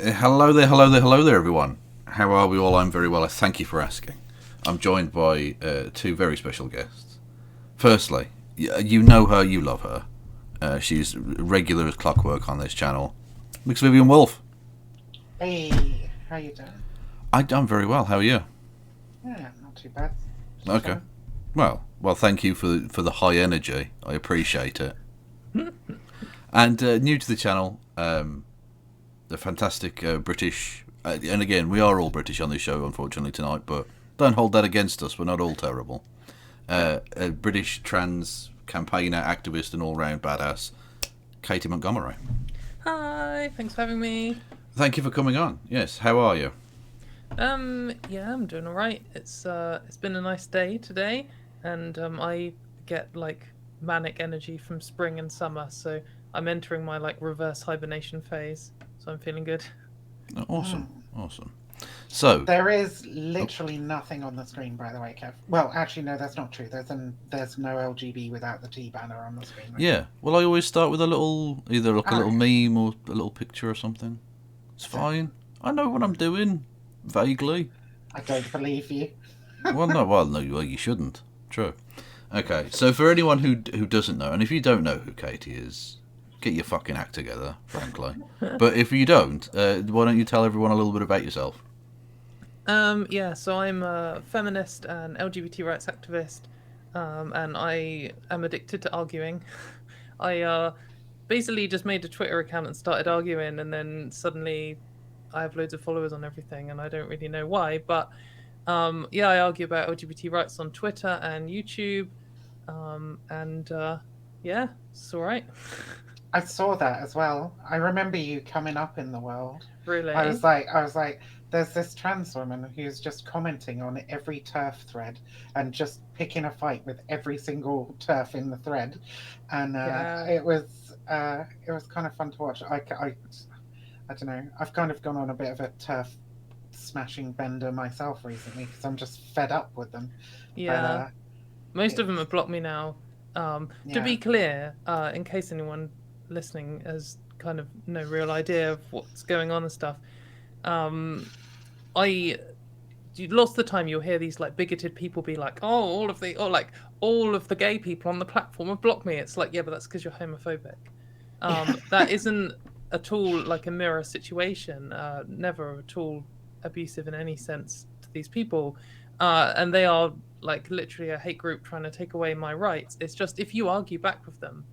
Hello there, hello there, hello there, everyone. How are we all? I'm very well. Thank you for asking. I'm joined by two very special guests. Firstly, you know her, you love her. She's regular as clockwork on this channel. Mix Vivian Wulf. Hey, how you doing? I'm very well. How are you? Yeah, not too bad. Okay. Well, thank you for the high energy. I appreciate it. And new to the channel, the fantastic British, and again, we are all British on this show, unfortunately, tonight, but don't hold that against us. We're not all terrible. A British trans campaigner, activist, and all-round badass, Katy Montgomerie. Hi, thanks for having me. Thank you for coming on. Yes, how are you? Yeah, I'm doing all right. It's been a nice day today, and I get like manic energy from spring and summer, so I'm entering my like reverse hibernation phase. So I'm feeling good. Awesome. So There is literally nothing on the screen, by the way, Kev. Well, actually, no, that's not true. There's no LGB without the T banner on the screen. Right? yeah, well, I always start with a little, either like a little meme or a little picture or something. It's fine. I know what I'm doing, vaguely. I don't believe you. No, you shouldn't. True. Okay, so for anyone who doesn't know, and if you don't know who Katy is, get your fucking act together, frankly. But if you don't, why don't you tell everyone a little bit about yourself? Yeah, so I'm a feminist and LGBT rights activist, and I am addicted to arguing. I basically just made a Twitter account and started arguing, and then suddenly I have loads of followers on everything, and I don't really know why. But yeah, I argue about LGBT rights on Twitter and YouTube, and yeah, it's all right. I saw that as well. I remember you coming up in the world. Really? I was like, there's this trans woman who's just commenting on every TERF thread and just picking a fight with every single TERF in the thread, and Yeah. it was kind of fun to watch. I don't know. I've kind of gone on a bit of a TERF smashing bender myself recently because I'm just fed up with them. Yeah. Most of them have blocked me now. To be clear, in case anyone listening has kind of no real idea of what's going on and stuff, lots of the time you'll hear these like bigoted people be like, "Oh, all of the gay people on the platform have blocked me." It's like, yeah, but that's because you're homophobic. That isn't at all like a mirror situation. Never at all abusive in any sense to these people, and they are like literally a hate group trying to take away my rights. It's just if you argue back with them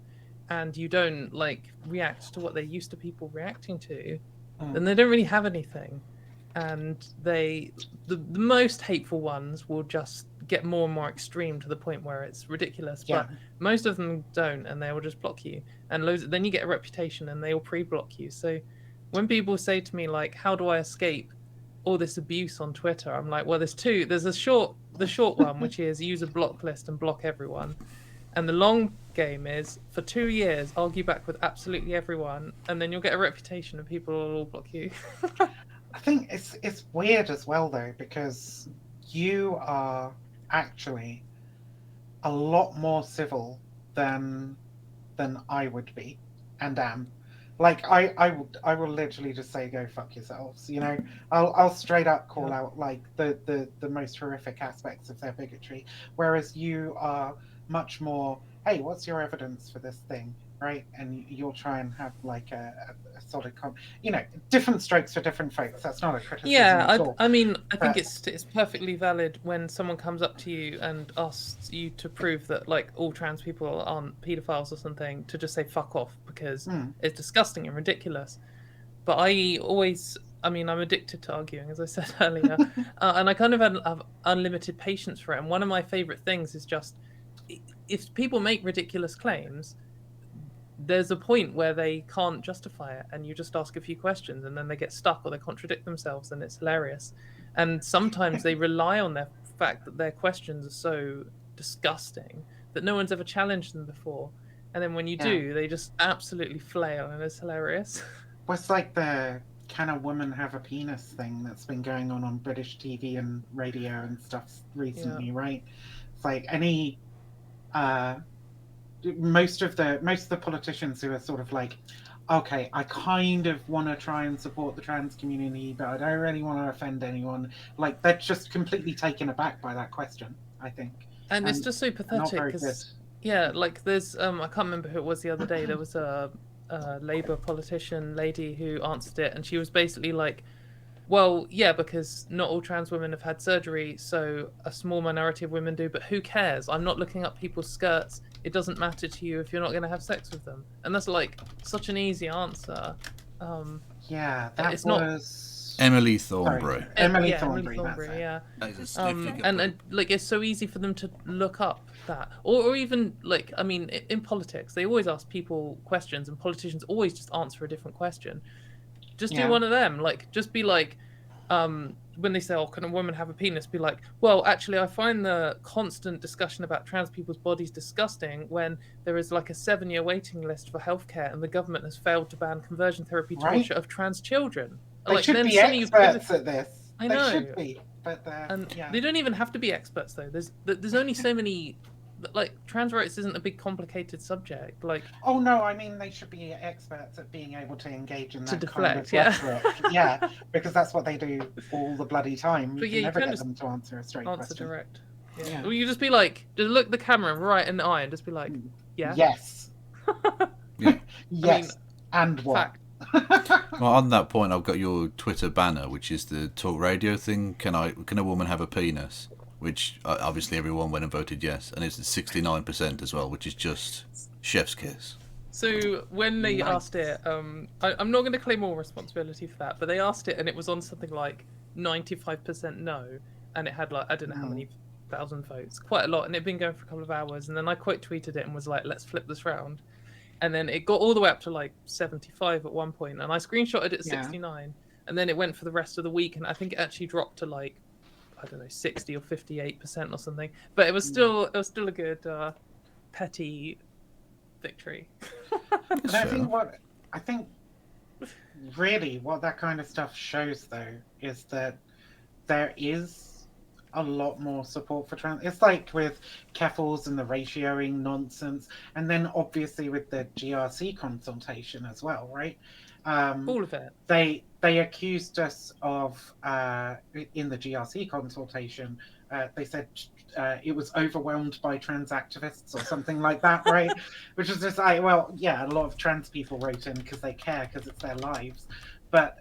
and you don't like react to what they're used to people reacting to, then they don't really have anything. And the most hateful ones will just get more and more extreme to the point where it's ridiculous. Yeah. But most of them don't, and they will just block you. And then you get a reputation, and they will pre-block you. So when people say to me like, "How do I escape all this abuse on Twitter?" I'm like, well, there's two. There's the short one, which is use a block list and block everyone. And the long game is for 2 years argue back with absolutely everyone, and then you'll get a reputation and people will all block you. I think it's weird as well though, because you are actually a lot more civil than I would be and am. Like I will literally just say go fuck yourselves. You know, I'll straight up call out like the most horrific aspects of their bigotry, whereas you are much more, hey, what's your evidence for this thing? Right, and you'll try and have like a solid different strokes for different folks. That's not a criticism at all. I mean, I think But it's perfectly valid when someone comes up to you and asks you to prove that like all trans people aren't paedophiles or something, to just say fuck off because it's disgusting and ridiculous. But I'm addicted to arguing, as I said earlier, and I kind of have unlimited patience for it. And one of my favorite things is just if people make ridiculous claims, there's a point where they can't justify it, and you just ask a few questions and then they get stuck or they contradict themselves, and it's hilarious. And sometimes they rely on the fact that their questions are so disgusting that no one's ever challenged them before, and then when you do, they just absolutely flail, and it's hilarious. what's like the can a woman have a penis thing that's been going on British TV and radio and stuff recently, right? It's like any most of the politicians who are sort of like, okay, I kind of want to try and support the trans community, but I don't really want to offend anyone. Like, they're just completely taken aback by that question, I think. And it's just so not pathetic very good. because, yeah, like there's I can't remember who it was the other day. There was a Labour politician lady who answered it, and she was basically like, well, yeah, because not all trans women have had surgery, so a small minority of women do, but who cares? I'm not looking up people's skirts. It doesn't matter to you if you're not going to have sex with them. And that's like such an easy answer. Yeah, that it's was... Emily Thornberry. Sorry, Emily yeah, Thornberry, Emily that's Thornberry, it. yeah. And And like it's so easy for them to look up that, or even like, I mean, in politics they always ask people questions, and politicians always just answer a different question. Just do one of them, like just be like, when they say, oh, can a woman have a penis, be like, well, actually I find the constant discussion about trans people's bodies disgusting when there is like a 7-year waiting list for healthcare and the government has failed to ban conversion therapy torture of trans children. They like, should then be suddenly experts at this. I know. They should be, but and yeah. they don't even have to be experts though. There's only so many. Like, trans rights isn't a big complicated subject. Like, oh no, I mean they should be experts at being able to engage in that deflect, kind of rhetoric. Yeah, because that's what they do all the bloody time. But you yeah, can never you get them to answer a straight answer question. direct. Yeah. Yeah. Well, you just be like, just look the camera right in the eye and just be like, yeah. Yes. Yeah. Yes. I mean, and what? Well, on that point, I've got your Twitter banner, which is the talk radio thing. Can a woman have a penis? Which obviously everyone went and voted yes, and it's 69% as well, which is just chef's kiss. So when they asked it, I'm not going to claim all responsibility for that, but they asked it and it was on something like 95% no, and it had like, I don't know how many thousand votes, quite a lot, and it'd been going for a couple of hours, and then I quote tweeted it and was like, let's flip this round, and then it got all the way up to like 75 at one point, and I screenshotted it at 69, and then it went for the rest of the week, and I think it actually dropped to like, I don't know, 60 or 58% or something, but it was still a good petty victory. And I think really what that kind of stuff shows though is that there is a lot more support for trans. It's like with Keffels and the ratioing nonsense, and then obviously with the GRC consultation as well, right? All of it. They accused us of in the GRC consultation. They said it was overwhelmed by trans activists or something like that, right? Which is just like, well, yeah, a lot of trans people wrote in because they care, because it's their lives. But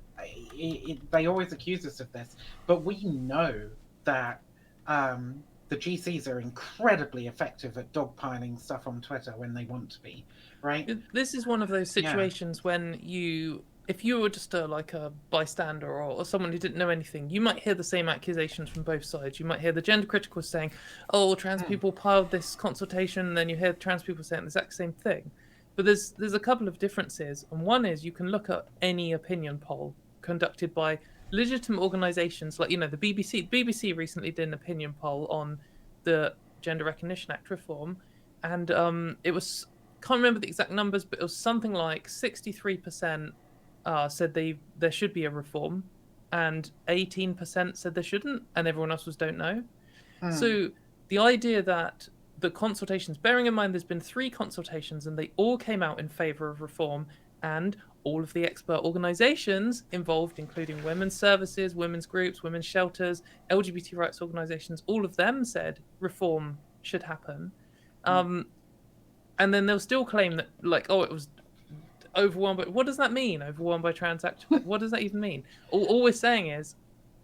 they always accuse us of this. But we know that the GCs are incredibly effective at dogpiling stuff on Twitter when they want to be, right? This is one of those situations when if you were just a bystander or someone who didn't know anything, you might hear the same accusations from both sides. You might hear the gender critical saying, oh, trans people piled this consultation, and then you hear trans people saying the exact same thing. But there's a couple of differences, and one is you can look at any opinion poll conducted by legitimate organisations, like, the BBC. The BBC recently did an opinion poll on the Gender Recognition Act reform, and it was, can't remember the exact numbers, but it was something like 63% said there should be a reform, and 18% said there shouldn't, and everyone else was don't know. So the idea that the consultations, bearing in mind there's been 3 consultations and they all came out in favour of reform, and all of the expert organisations involved, including women's services, women's groups, women's shelters, LGBT rights organisations, all of them said reform should happen. And then they'll still claim that, like, oh, it was overwhelmed by... What does that mean, overwhelmed by trans activists? What does that even mean? All we're saying is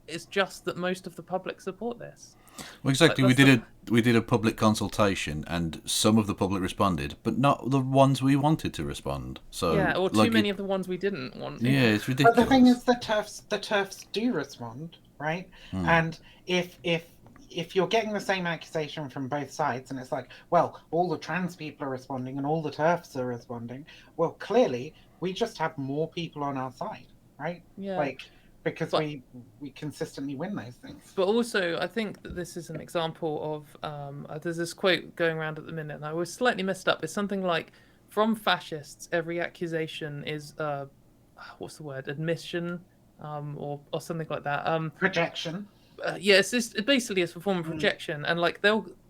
it's just that most of the public support this. Well, exactly. We did a public consultation, and some of the public responded, but not the ones we wanted to respond. So or too many of the ones we didn't want. Yeah, it's ridiculous. But the thing is, the TERFs do respond, right? And if you're getting the same accusation from both sides, and it's like, well, all the trans people are responding and all the TERFs are responding, well, clearly we just have more people on our side, right? Yeah. Like, because we consistently win those things. But also, I think that this is an example of there's this quote going around at the minute, and I was slightly messed up. It's something like, from fascists, every accusation is what's the word? Admission, or something like that. Projection. Yes, it basically is a form of projection, and like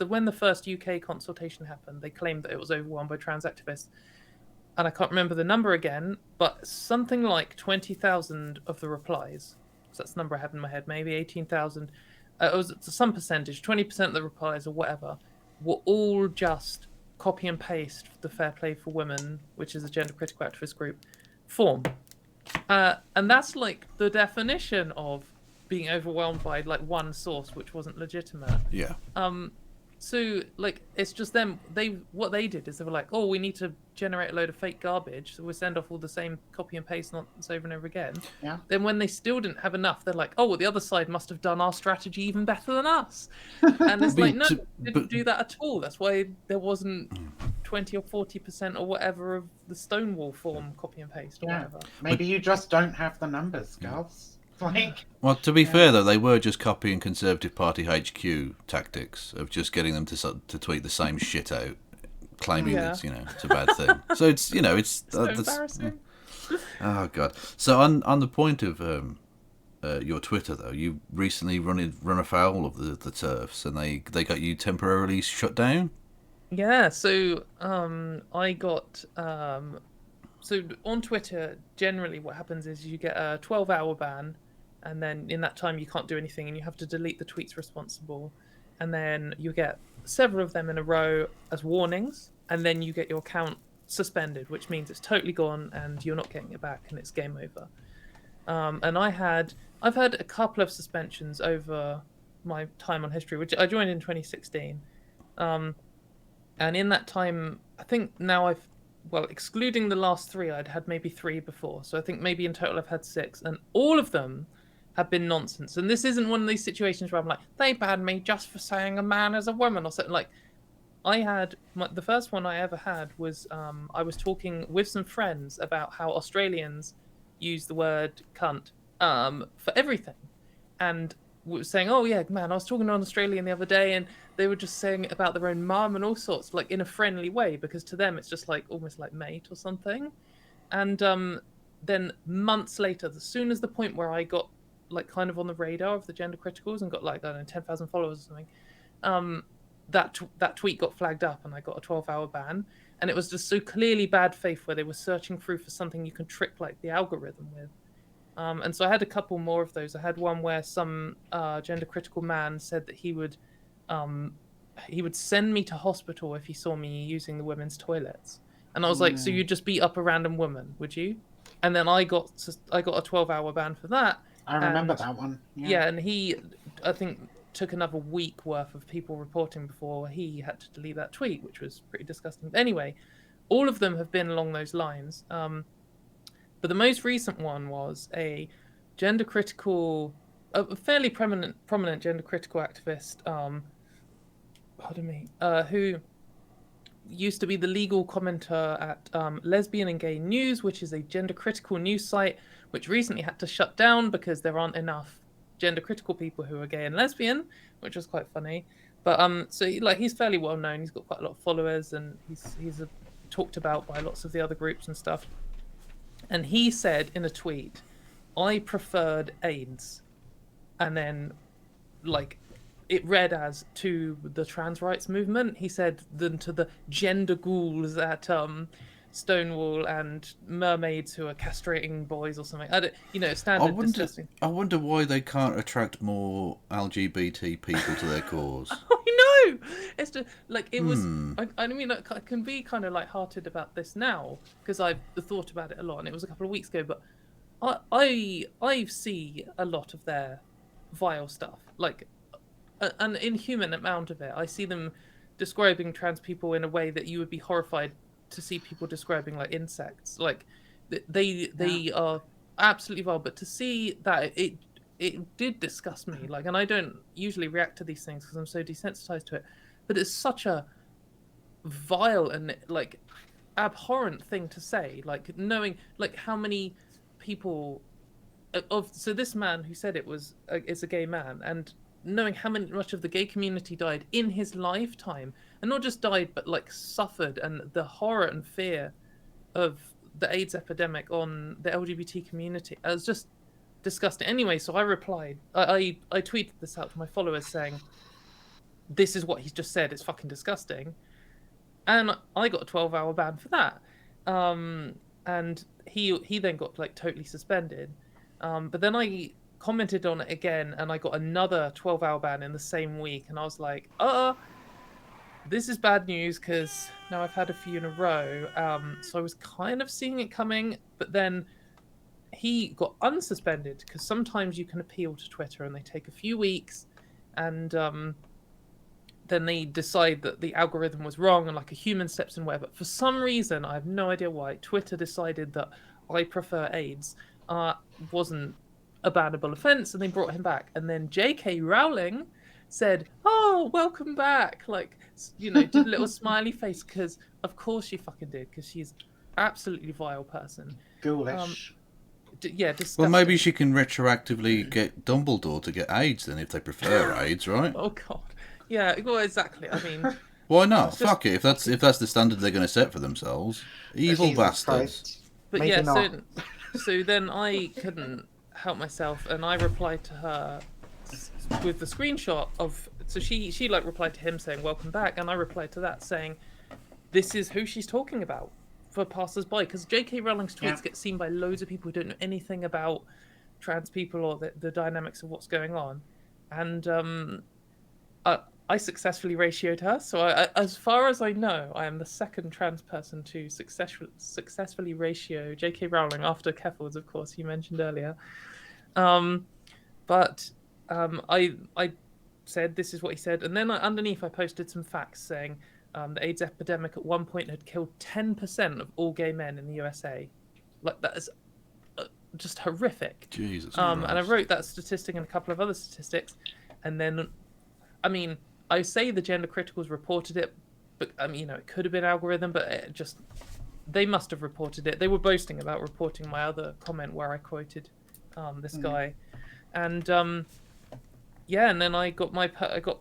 when the first UK consultation happened, they claimed that it was overwhelmed by trans activists. and I can't remember the number again, but something like 20,000 of the replies, because that's the number I had in my head, maybe 18,000, it was some percentage, 20% of the replies or whatever, were all just copy and paste the Fair Play for Women, which is a gender critical activist group, form. And that's like the definition of being overwhelmed by like one source which wasn't legitimate. Yeah. So like it's just them. What they did is they were like, oh, we need to generate a load of fake garbage, so we'll send off all the same copy and paste nonsense over and over again. Yeah. Then when they still didn't have enough, they're like, oh, well, the other side must have done our strategy even better than us. And it's like, no, they didn't do that at all. That's why there wasn't 20 or 40% or whatever of the Stonewall form copy and paste or whatever. Maybe you just don't have the numbers, girls. Like, well, to be fair though, they were just copying Conservative Party HQ tactics of just getting them to tweet the same shit out, claiming that it's a bad thing. So it's it's so embarrassing. Oh god. So on the point of your Twitter though, you recently run afoul of the TERFs, and they got you temporarily shut down. Yeah. So I got so on Twitter generally what happens is you get a 12-hour ban. And then in that time, you can't do anything, and you have to delete the tweets responsible. And then you get several of them in a row as warnings, and then you get your account suspended, which means it's totally gone, and you're not getting it back, and it's game over. And I've had a couple of suspensions over my time on History, which I joined in 2016. And in that time, I think now excluding the last 3, I'd had maybe 3 before. So I think maybe in total I've had 6, and all of them have been nonsense. And this isn't one of these situations where I'm like, they banned me just for saying a man is a woman or something. Like, I had the first one I ever had was I was talking with some friends about how Australians use the word cunt for everything, and we were saying, oh yeah, man, I was talking to an Australian the other day, and they were just saying it about their own mum and all sorts, like in a friendly way, because to them it's just like almost like mate or something. And then months later, as soon as the point where I got like kind of on the radar of the gender criticals and got like, I don't know, 10,000 followers or something, that tweet got flagged up, and I got a 12-hour ban. And it was just so clearly bad faith, where they were searching through for something you can trick like the algorithm with. And so I had a couple more of those. I had one where some gender critical man said that he would send me to hospital if he saw me using the women's toilets. And I was like, so you'd just beat up a random woman, would you? And then I got a 12-hour ban for that. I remember that one. Yeah, and he, I think, took another week worth of people reporting before he had to delete that tweet, which was pretty disgusting. But anyway, all of them have been along those lines. But the most recent one was a gender critical, a fairly prominent gender critical activist, who used to be the legal commenter at Lesbian and Gay News, which is a gender critical news site, which recently had to shut down because there aren't enough gender critical people who are gay and lesbian, which was quite funny. But so he's fairly well known. He's got quite a lot of followers, and he's talked about by lots of the other groups and stuff. And he said in a tweet, I preferred AIDS. And then like it read as to the trans rights movement. He said than to the gender ghouls at Stonewall and mermaids who are castrating boys or something. Standard disgusting. I wonder why they can't attract more LGBT people to their cause. I know. It's just like it was. I mean, I can be kind of light-hearted about this now because I've thought about it a lot, and it was a couple of weeks ago. But I see a lot of their vile stuff, like an inhuman amount of it. I see them describing trans people in a way that you would be horrified to see people describing like insects. Like they are absolutely vile. But to see that it did disgust me. Like, and I don't usually react to these things because I'm so desensitized to it. But it's such a vile and like abhorrent thing to say. Like knowing like how many people so this man who said it is a gay man, and knowing how much of the gay community died in his lifetime, and not just died but like suffered, and the horror and fear of the AIDS epidemic on the LGBT community. It was just disgusting. Anyway, so I replied, I tweeted this out to my followers saying, this is what he's just said, it's fucking disgusting. And I got a 12-hour ban for that. And he then got like totally suspended. But then I commented on it again, and I got another 12-hour ban in the same week, and I was like, this is bad news because now I've had a few in a row. So I was kind of seeing it coming, but then he got unsuspended because sometimes you can appeal to Twitter and they take a few weeks, and then they decide that the algorithm was wrong and like a human steps in where. But for some reason, I have no idea why, Twitter decided that I prefer AIDS wasn't a bannable offense, and they brought him back. And then J.K. Rowling said, "Oh, welcome back!" Like, you know, did a little smiley face because, of course, she fucking did, because she's absolutely vile person. Ghoulish. Yeah, disgusting. Well, maybe she can retroactively get Dumbledore to get AIDS then, if they prefer AIDS, right? Oh God. Yeah. Well, exactly. I mean, why not? Fuck it. If that's the standard they're going to set for themselves, evil Jesus bastards. Christ. but Maybe yeah. not. So then I couldn't help myself, and I replied to her with the screenshot of. So she like replied to him saying welcome back, and I replied to that saying, this is who she's talking about for passers-by, because J.K. Rowling's tweets get seen by loads of people who don't know anything about trans people or the dynamics of what's going on. And I successfully ratioed her. So as far as I know, I am the second trans person to successfully ratio J.K. Rowling, after Keffels, of course, you mentioned earlier. But I said this is what he said, and then underneath I posted some facts saying the AIDS epidemic at one point had killed 10% of all gay men in the USA. Like, that is just horrific. Jesus And Christ. I wrote that statistic and a couple of other statistics, and then, I mean, I say the gender criticals reported it, but I mean, you know, it could have been algorithm, but it just, they must have reported it. They were boasting about reporting my other comment where I quoted this guy, and yeah, and then I got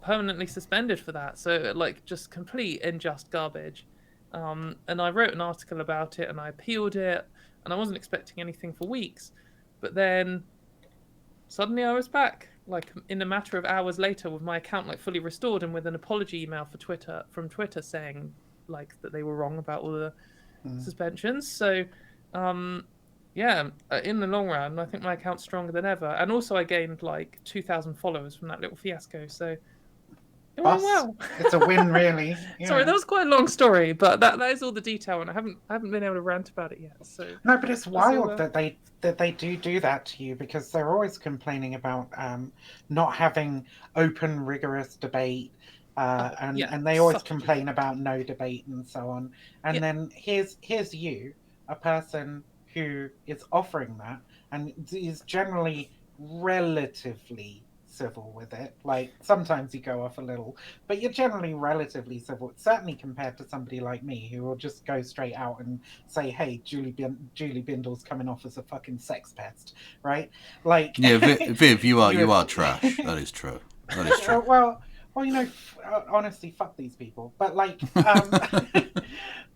permanently suspended for that. So like, just complete unjust garbage. And I wrote an article about it, and I appealed it, and I wasn't expecting anything for weeks, but then suddenly I was back, like in a matter of hours later, with my account like fully restored, and with an apology email from Twitter saying like that they were wrong about all the suspensions. So yeah, in the long run, I think my account's stronger than ever. And also I gained like 2,000 followers from that little fiasco. So it went well. It's a win, really. Yeah. Sorry, that was quite a long story, but that is all the detail, and I haven't been able to rant about it yet. So no, but it's wild that they do that to you, because they're always complaining about not having open, rigorous debate. And they always complain about no debate and so on. And then here's you, a person who is offering that and is generally relatively civil with it. Like, sometimes you go off a little, but you're generally relatively civil, certainly compared to somebody like me, who will just go straight out and say, hey, Julie Bindle's coming off as a fucking sex pest, right? Like, yeah, Viv, you are trash. That is true. That is true. Well, you know, honestly, fuck these people. But like,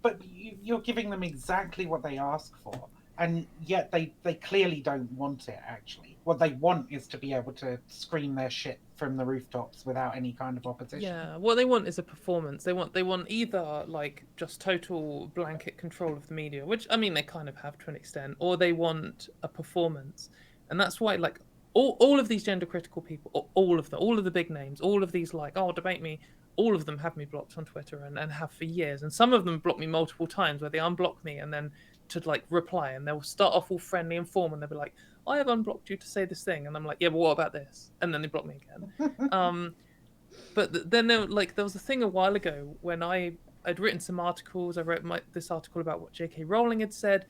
but you're giving them exactly what they ask for, and yet they clearly don't want it. Actually, what they want is to be able to scream their shit from the rooftops without any kind of opposition. Yeah, what they want is a performance. They want either like just total blanket control of the media, which I mean they kind of have to an extent, or they want a performance, and that's why like all of these gender critical people, all of the big names, all of these like, oh, debate me, all of them have me blocked on Twitter and have for years, and some of them block me multiple times, where they unblock me and then to like reply, and they'll start off all friendly and formal, and they'll be like, I have unblocked you to say this thing, and I'm like, yeah, but what about this? And then they block me again. But then there was a thing a while ago when I'd written some articles. I wrote this article about what J.K. Rowling had said,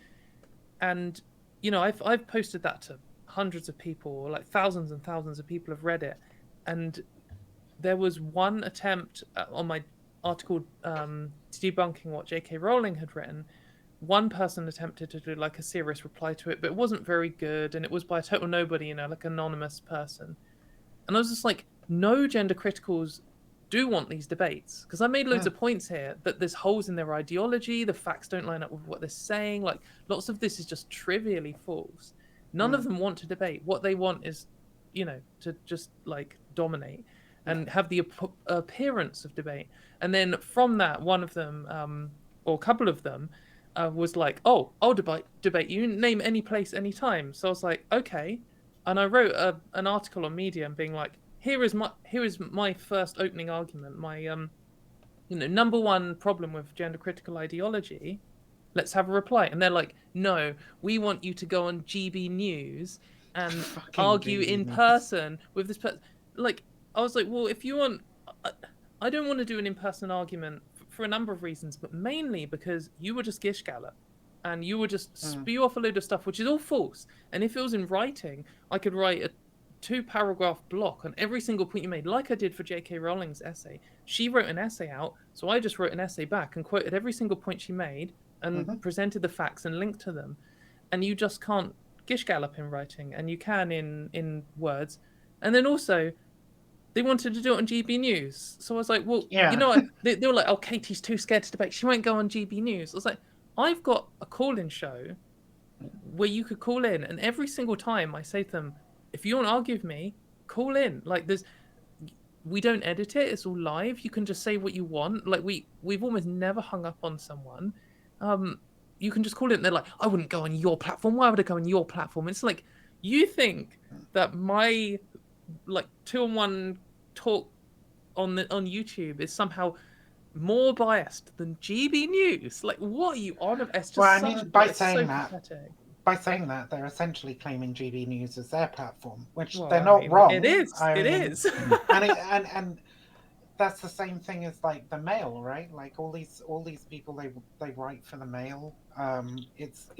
and you know, I've posted that to hundreds of people, like thousands and thousands of people have read it, and there was one attempt on my article debunking what J.K. Rowling had written. One person attempted to do like a serious reply to it, but it wasn't very good, and it was by a total nobody, you know, like anonymous person. And I was just like, no gender criticals do want these debates, because I made loads of points here that there's holes in their ideology, the facts don't line up with what they're saying, like lots of this is just trivially false. None of them want to debate. What they want is, you know, to just like dominate and have the appearance of debate. And then from that, one of them, or a couple of them, was like, "Oh, I'll debate you. Name any place, any time." So I was like, "Okay," and I wrote an article on Medium, being like, here is my first opening argument. My number one problem with gender critical ideology. Let's have a reply. And they're like, "No, we want you to go on GB News and Fucking argue GB in News. person with this person." Like, I was like, "Well, if you want, I don't want to do an in-person argument for a number of reasons, but mainly because you were just gish gallop, and you would just spew off a load of stuff, which is all false. And if it was in writing, I could write a 2-paragraph block on every single point you made, like I did for J.K. Rowling's essay. She wrote an essay out, so I just wrote an essay back and quoted every single point she made and presented the facts and linked to them. And you just can't gish gallop in writing, and you can in words. And then also, they wanted to do it on GB News. So I was like, well, Yeah. you know what? They were like, "Oh, Katie's too scared to debate. She won't go on GB News." I was like, I've got a call-in show where you could call in, and every single time I say to them, if you want to argue with me, call in. Like, we don't edit it. It's all live. You can just say what you want. Like, we've almost never hung up on someone. You can just call it, and they're like, "I wouldn't go on your platform. Why would I go on your platform?" It's like, you think that my 2-on-1 talk on YouTube is somehow more biased than GB News? Like, what are you on? It's just Well, I mean, by saying that, they're essentially claiming GB News as their platform, which well, they're not wrong. It is. I It mean, is. and that's the same thing as like the Mail, right? Like all these people they write for the Mail. It's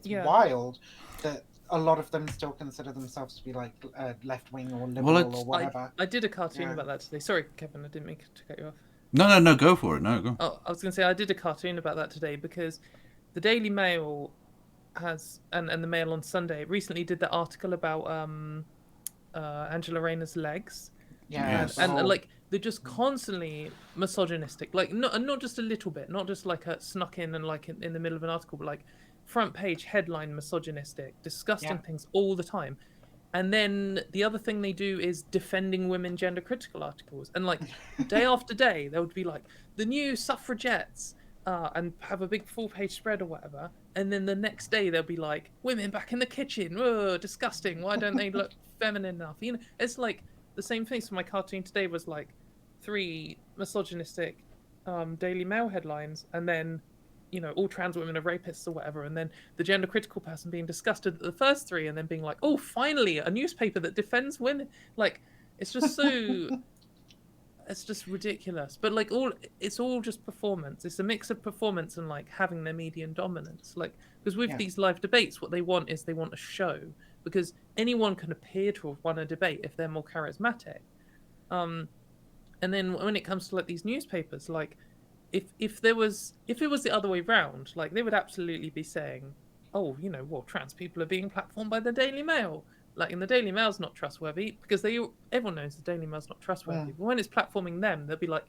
wild that a lot of them still consider themselves to be like left wing or liberal or whatever. I did a cartoon about that today. Sorry, Kevin, I didn't mean to cut you off. No, go for it. No, go. Oh, I was going to say, I did a cartoon about that today because the Daily Mail has, and the Mail on Sunday recently did that article about Angela Rayner's legs. Yeah, and like, they're just constantly misogynistic. Like, not just a little bit, not just like a snuck in and like in the middle of an article, but like front page headline misogynistic, disgusting things all the time. And then the other thing they do is defending women gender critical articles. And like day after day, they would be like, the new suffragettes, and have a big full page spread or whatever. And then the next day they'll be like, women back in the kitchen, whoa, disgusting. Why don't they look feminine enough? You know, it's like the same thing. So my cartoon today was like 3 misogynistic Daily Mail headlines, and then, you know, all trans women are rapists or whatever, and then the gender critical person being disgusted at the first 3, and then being like, "Oh, finally a newspaper that defends women." Like, it's just so it's just ridiculous. But like, it's all just performance. It's a mix of performance and like having their median dominance. Like, because with these live debates, what they want is they want a show, because anyone can appear to have won a debate if they're more charismatic. And then when it comes to like these newspapers, like, if it was the other way round, like, they would absolutely be saying, "Oh, you know, well, trans people are being platformed by the Daily Mail." Like, and the Daily Mail's not trustworthy, because everyone knows the Daily Mail's not trustworthy. But when it's platforming them, they'll be like,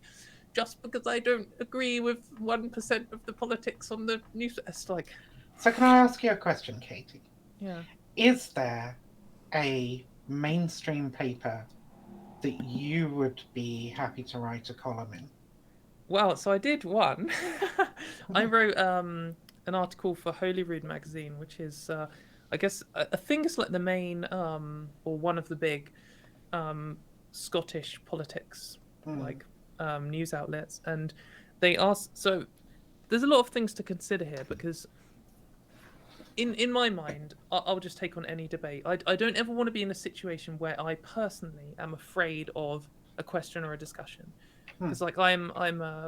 "Just because I don't agree with 1% of the politics on the news," it's like. So can I ask you a question, Katie? Yeah. Is there a mainstream paper that you would be happy to write a column in? Well, so I did one. I wrote an article for Holyrood magazine, which is, I guess, I think it's like the main or one of the big Scottish politics like news outlets, and they asked. So there's a lot of things to consider here, because in my mind, I'll just take on any debate. I don't ever want to be in a situation where I personally am afraid of a question or a discussion. Because like I'm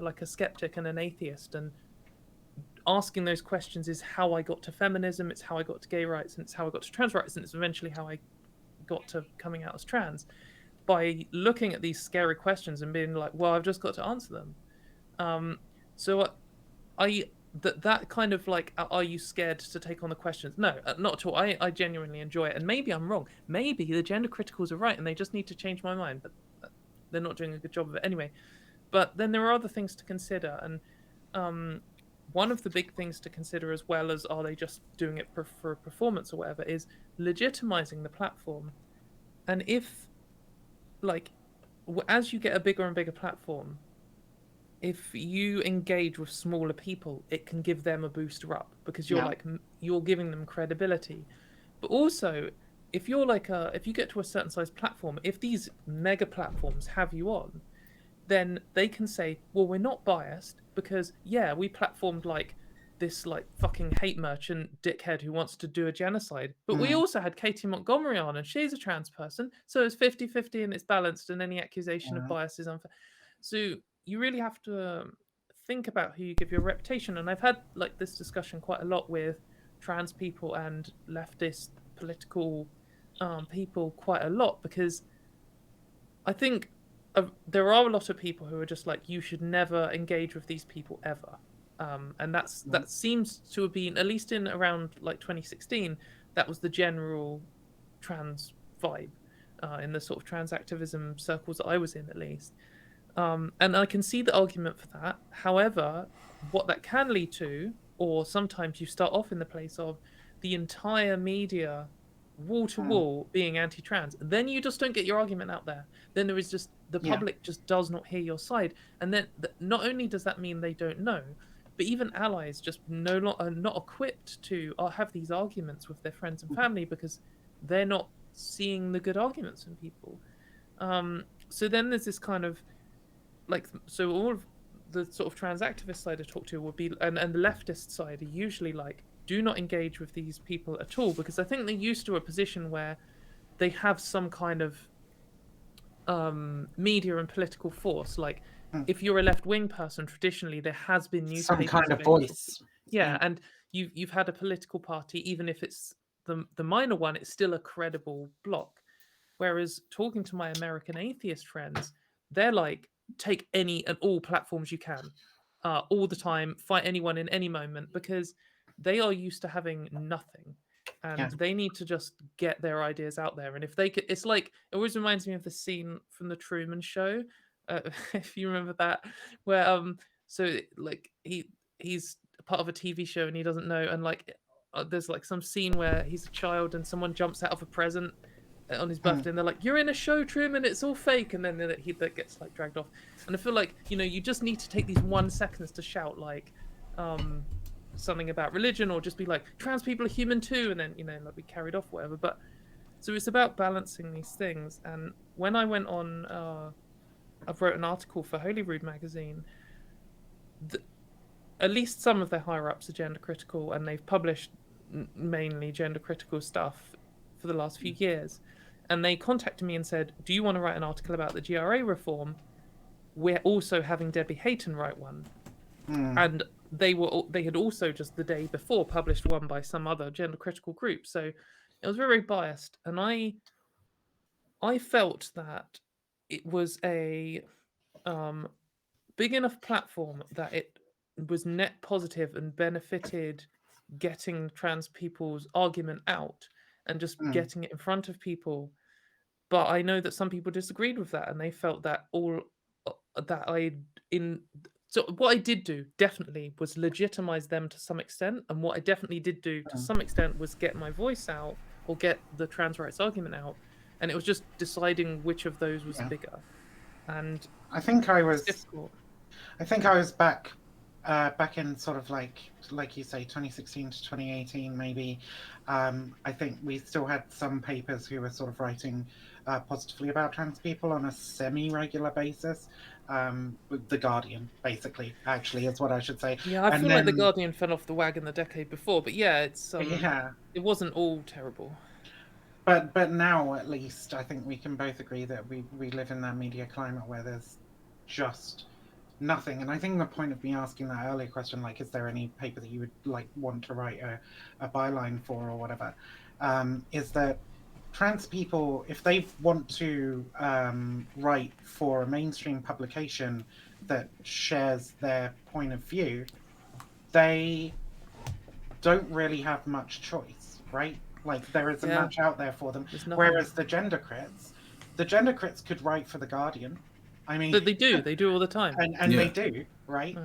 like a skeptic and an atheist, and asking those questions is how I got to feminism. It's how I got to gay rights, and it's how I got to trans rights, and it's eventually how I got to coming out as trans, by looking at these scary questions and being like, well, I've just got to answer them. So that kind of like, are you scared to take on the questions? No, not at all. I genuinely enjoy it, and maybe I'm wrong. Maybe the gender criticals are right, and they just need to change my mind, but they're not doing a good job of it anyway. But then there are other things to consider, and one of the big things to consider, as well as are they just doing it for a performance or whatever, is legitimizing the platform. And if, like, as you get a bigger and bigger platform, if you engage with smaller people, it can give them a booster up because Yeah. you're giving them credibility. But also, if you're if you get to a certain size platform, if these mega platforms have you on, then they can say, well, we're not biased because yeah, we platformed like this like fucking hate merchant dickhead who wants to do a genocide, but we also had Katy Montgomerie on and she's a trans person, so it's 50-50 and it's balanced, and any accusation of Yeah. bias is unfair. So you really have to think about who you give your reputation. And I've had like this discussion quite a lot with trans people and leftist political people quite a lot, because I think there are a lot of people who are just like, you should never engage with these people ever. And that seems to have been, at least in around like 2016, that was the general trans vibe in the sort of trans activism circles that I was in, at least. And I can see the argument for that. However, what that can lead to, or sometimes you start off in the place of the entire media wall to wall being anti-trans, then you just don't get your argument out there. Then there is just the public just does not hear your side, and then not only does that mean they don't know, but even allies just are not equipped to have these arguments with their friends and family because they're not seeing the good arguments in people. So then there's this kind of so all of the sort of trans activist side I talk to would be, and the leftist side are usually like, do not engage with these people at all, because I think they're used to a position where they have some kind of media and political force. Like if you're a left-wing person, traditionally there has been newspapers, some kind of voice. Yeah, and you've had a political party, even if it's the minor one, it's still a credible block. Whereas talking to my American atheist friends, they're like, take any and all platforms you can, all the time, fight anyone in any moment, because they are used to having nothing, and they need to just get their ideas out there. And if they could, it's like, it always reminds me of the scene from the Truman Show, if you remember that, where so like he's part of a TV show and he doesn't know, and like there's like some scene where he's a child and someone jumps out of a present on his birthday, and they're like, "You're in a show, Truman. It's all fake." And then that gets like dragged off. And I feel like, you just need to take these 1 seconds to shout like something about religion, or just be like, "Trans people are human too," and then like be carried off, whatever. But so it's about balancing these things. And when I went on, I wrote an article for Holyrood magazine. At least some of their higher ups are gender critical, and they've published mainly gender critical stuff for the last few years. And they contacted me and said, do you want to write an article about the GRA reform? We're also having Debbie Hayton write one. And they had also just the day before published one by some other gender critical group. So it was very biased. And I felt that it was a big enough platform that it was net positive and benefited getting trans people's argument out and just getting it in front of people. But I know that some people disagreed with that, and they felt that so what I did do definitely was legitimize them to some extent, and what I definitely did do to some extent was get my voice out, or get the trans rights argument out, and it was just deciding which of those was bigger. And I think I was difficult. I think I was back in sort of like you say, 2016 to 2018 maybe. I think we still had some papers who were sort of writing positively about trans people on a semi-regular basis. The Guardian, basically, actually, is what I should say. Yeah, I feel like the Guardian fell off the wagon the decade before, but yeah, it wasn't all terrible. But now, at least, I think we can both agree that we live in that media climate where there's just nothing. And I think the point of me asking that earlier question, like, is there any paper that you would like want to write a byline for or whatever, is that trans people, if they want to write for a mainstream publication that shares their point of view, they don't really have much choice, right? Like, there isn't much out there for them. Whereas the gender crits could write for the Guardian. I mean, they do all the time, and they do, right?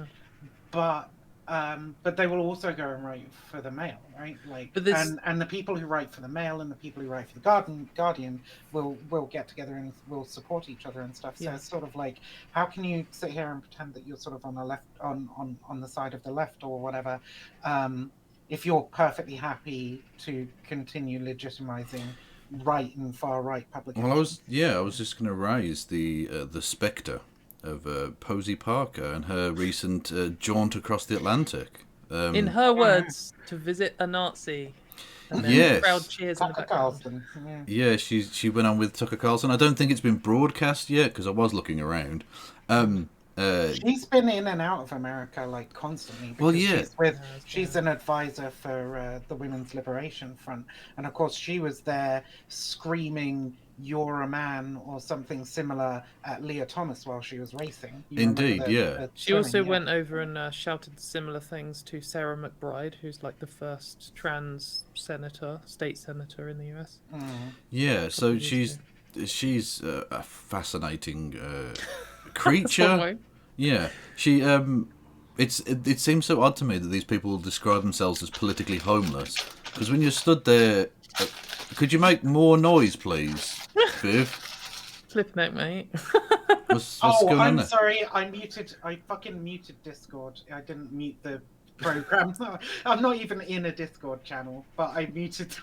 But But they will also go and write for the Mail, right? Like, But this- and the people who write for the Mail and the people who write for the Guardian will get together and will support each other and stuff. So Yeah. it's sort of like, how can you sit here and pretend that you're sort of on the left, on the side of the left or whatever, if you're perfectly happy to continue legitimizing right and far right publications? Well, I was just going to raise the spectre of Posey Parker and her recent jaunt across the Atlantic. In her words, to visit a Nazi. And then Yes. crowd cheers in the Tucker background. Carlson. Yeah, she went on with Tucker Carlson. I don't think it's been broadcast yet because I was looking around. She's been in and out of America like constantly. Well, Because yeah. she's an advisor for the Women's Liberation Front, and of course she was there screaming "You're a man" or something similar at Leah Thomas while she was racing. You remember Indeed, yeah. She also swimming, yeah. went over and shouted similar things to Sarah McBride, who's like the first trans senator, state senator in the US. Yeah, so Couple years she's a fascinating Some creature. way. Yeah, she it seems so odd to me that these people describe themselves as politically homeless. Because when you're stood there, could you make more noise, please, Viv? Flipping out, mate. What's Oh, going on I'm there? sorry. I fucking muted Discord. I didn't mute the program. I'm not even in a Discord channel, but I muted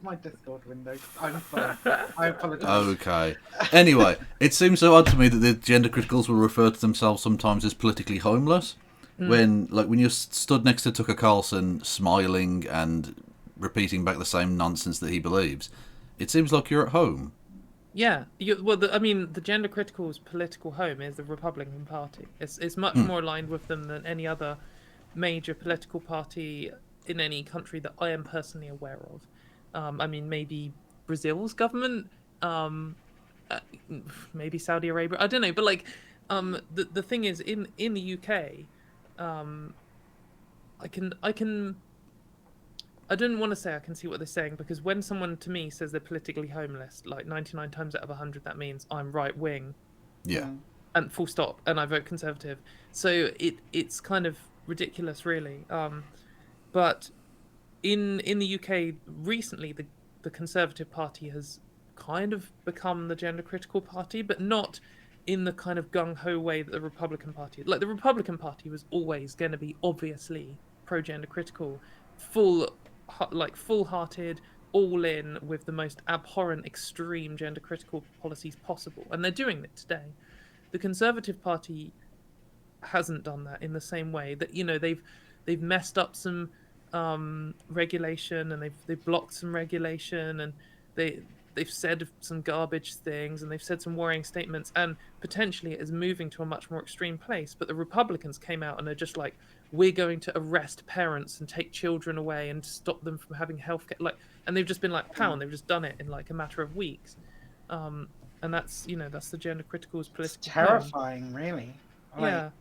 my Discord window. I'm sorry. I apologize. Okay. Anyway, it seems so odd to me that the gender criticals will refer to themselves sometimes as politically homeless. When you're stood next to Tucker Carlson, smiling and repeating back the same nonsense that he believes, it seems like you're at home. Yeah, the gender critical's political home is the Republican Party. It's much more aligned with them than any other major political party in any country that I am personally aware of. Maybe Brazil's government, maybe Saudi Arabia. I don't know, but like, the thing is, in the UK, I don't want to say I can see what they're saying, because when someone to me says they're politically homeless, like 99 times out of 100, that means I'm right wing, Yeah. and full stop, and I vote Conservative. So it's kind of ridiculous, really. But in the UK recently, the Conservative Party has kind of become the gender critical party, but not in the kind of gung ho way that the Republican Party. Like, the Republican Party was always going to be obviously pro gender critical, full-hearted, all in with the most abhorrent, extreme gender critical policies possible, and they're doing it today. The Conservative Party hasn't done that in the same way that, they've messed up some regulation, and they've blocked some regulation, and they've said some garbage things, and they've said some worrying statements, and potentially it is moving to a much more extreme place. But the Republicans came out and are just like, we're going to arrest parents and take children away and stop them from having healthcare, and they've just been like, pow, and they've just done it in like a matter of weeks. And that's the gender critical's political It's terrifying, really. Yeah.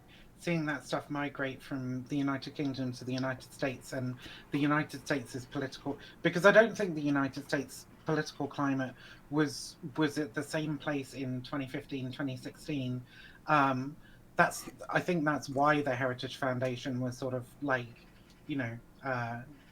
Seeing that stuff migrate from the United Kingdom to the United States, and the United States is political, because I don't think the United States political climate was at the same place in 2015, 2016. I think that's why the Heritage Foundation was sort of like,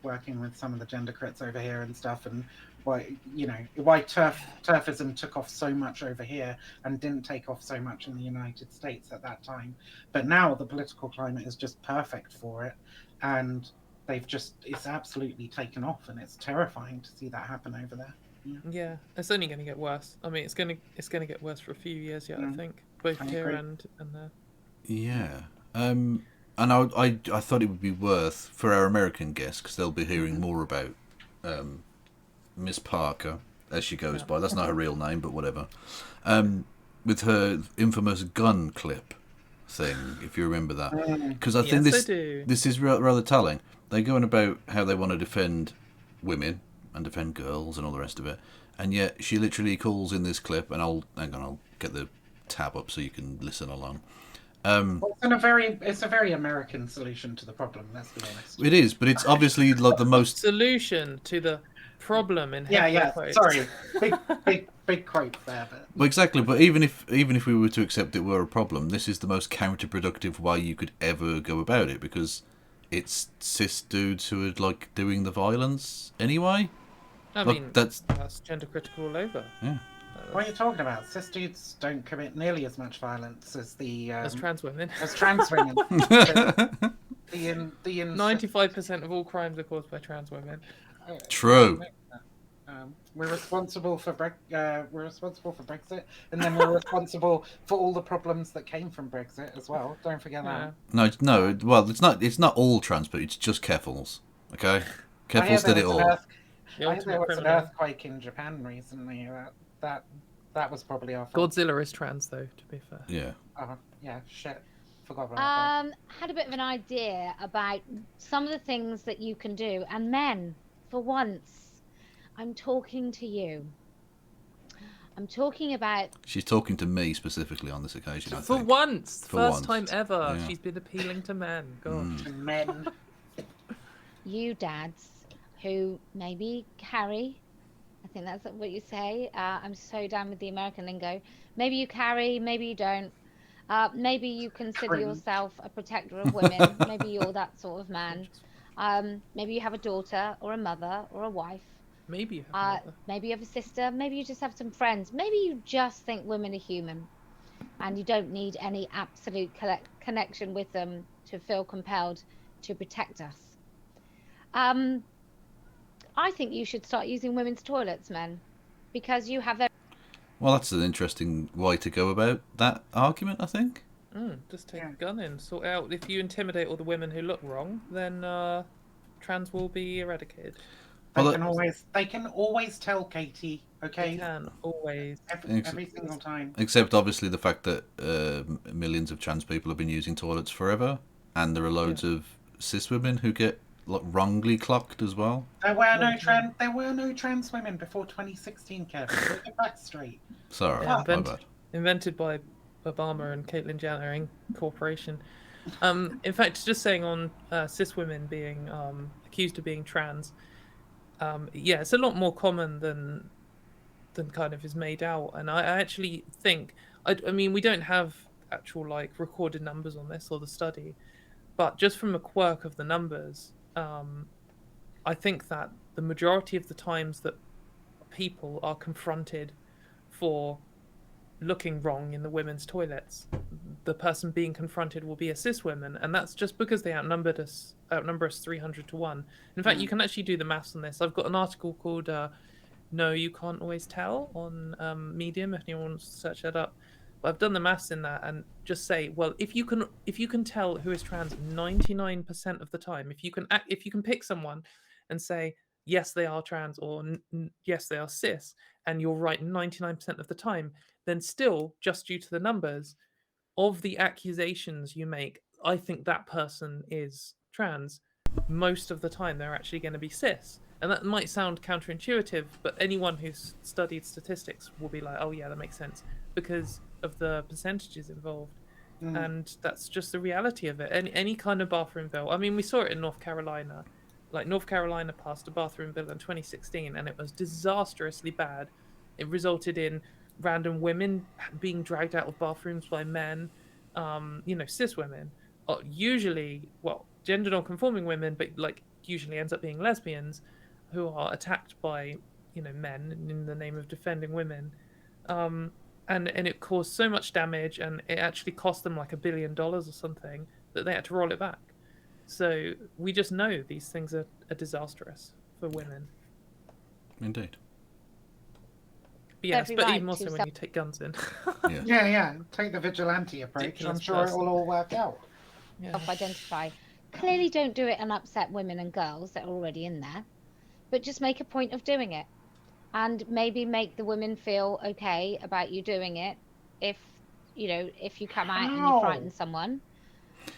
working with some of the gender crits over here and stuff, and why TERFism took off so much over here and didn't take off so much in the United States at that time. But now the political climate is just perfect for it, and it's absolutely taken off, and it's terrifying to see that happen over there. Yeah, it's only going to get worse. I mean, it's going to get worse for a few years yet, I think, both here and there. Yeah. And I thought it would be worth, for our American guests, because they'll be hearing more about Miss Parker, as she goes by. That's not her real name, but whatever. With her infamous gun clip thing, if you remember that. Because I think Yes, I do. this is rather telling. They go on about how they want to defend women and defend girls and all the rest of it, and yet she literally calls in this clip, and I'll get the tab up so you can listen along. Well, it's a very American solution to the problem. Let's be honest. It is, but it's obviously like the most. Solution to the problem in Yeah. quotes. Sorry, big quote there, but Well, exactly. But even if we were to accept it were a problem, this is the most counterproductive way you could ever go about it, because it's cis dudes who are like doing the violence anyway. I Look, mean, that's gender critical all over. yeah. What are you talking about? Cis dudes don't commit nearly as much violence as the As trans women. as trans women. the 95% of all crimes are caused by trans women. True. We're responsible for Brexit, and then we're responsible for all the problems that came from Brexit as well. Don't forget that. No. Well, it's not all trans people. It's just Keffals. Okay, Keffals did it all. I heard there was an earthquake in Japan recently. That was probably our fault. Godzilla is trans, though. To be fair. Yeah. Yeah. Shit. Forgot about that. Had a bit of an idea about some of the things that you can do, and men, for once. I'm talking to you. I'm talking about... She's talking to me specifically on this occasion, I For think. once. For First once. time ever. Yeah. She's been appealing to men. Gosh. Men. You dads who maybe carry... I think that's what you say. I'm so down with the American lingo. Maybe you carry, maybe you don't. Maybe you consider yourself a protector of women. Maybe you're that sort of man. Maybe you have a daughter or a mother or a wife. Maybe you have maybe you have a sister. Maybe you just have some friends. Maybe you just think women are human, and you don't need any absolute connection with them to feel compelled to protect us. I think you should start using women's toilets, men, because you have. Well, that's an interesting way to go about that argument, I think. Just take a gun in, sort it out. If you intimidate all the women who look wrong, then trans will be eradicated. They can always tell Katy, okay? They can always. Every single time. Except obviously the fact that millions of trans people have been using toilets forever, and there are loads of cis women who get wrongly clocked as well. There were no trans women before 2016, Kevin. Get your back straight. Sorry, my bad. Invented by Obama and Caitlyn Jenner Corporation. In fact, just saying on cis women being accused of being trans. It's a lot more common than kind of is made out, and I actually think I mean we don't have actual like recorded numbers on this or the study, but just from a quirk of the numbers, I think that the majority of the times that people are confronted for looking wrong in the women's toilets, the person being confronted will be a cis woman, and that's just because they outnumber us 300 to 1. In fact, you can actually do the maths on this. I've got an article called No You Can't Always Tell on Medium if anyone wants to search that up. But I've done the maths in that and just say, well, if you can tell who is trans 99% of the time, if you can pick someone and say yes they are trans or yes they are cis, and you're right 99% of the time, then still, just due to the numbers of the accusations you make, I think that person is trans. Most of the time, they're actually going to be cis. And that might sound counterintuitive, but anyone who's studied statistics will be like, oh yeah, that makes sense, because of the percentages involved. And that's just the reality of it. Any kind of bathroom bill. I mean, we saw it in North Carolina. Like, North Carolina passed a bathroom bill in 2016, and it was disastrously bad. It resulted in random women being dragged out of bathrooms by men, cis women, usually, gender non-conforming women, but like usually ends up being lesbians who are attacked by, men in the name of defending women. And it caused so much damage, and it actually cost them like $1 billion or something that they had to roll it back. So we just know these things are disastrous for women. Indeed. Yes, but even also when you take guns in. Yeah. Take the vigilante approach. I'm sure it will all work out. Self-identify. Clearly don't do it and upset women and girls that are already in there, but just make a point of doing it, and maybe make the women feel okay about you doing it. If you come out and you frighten someone.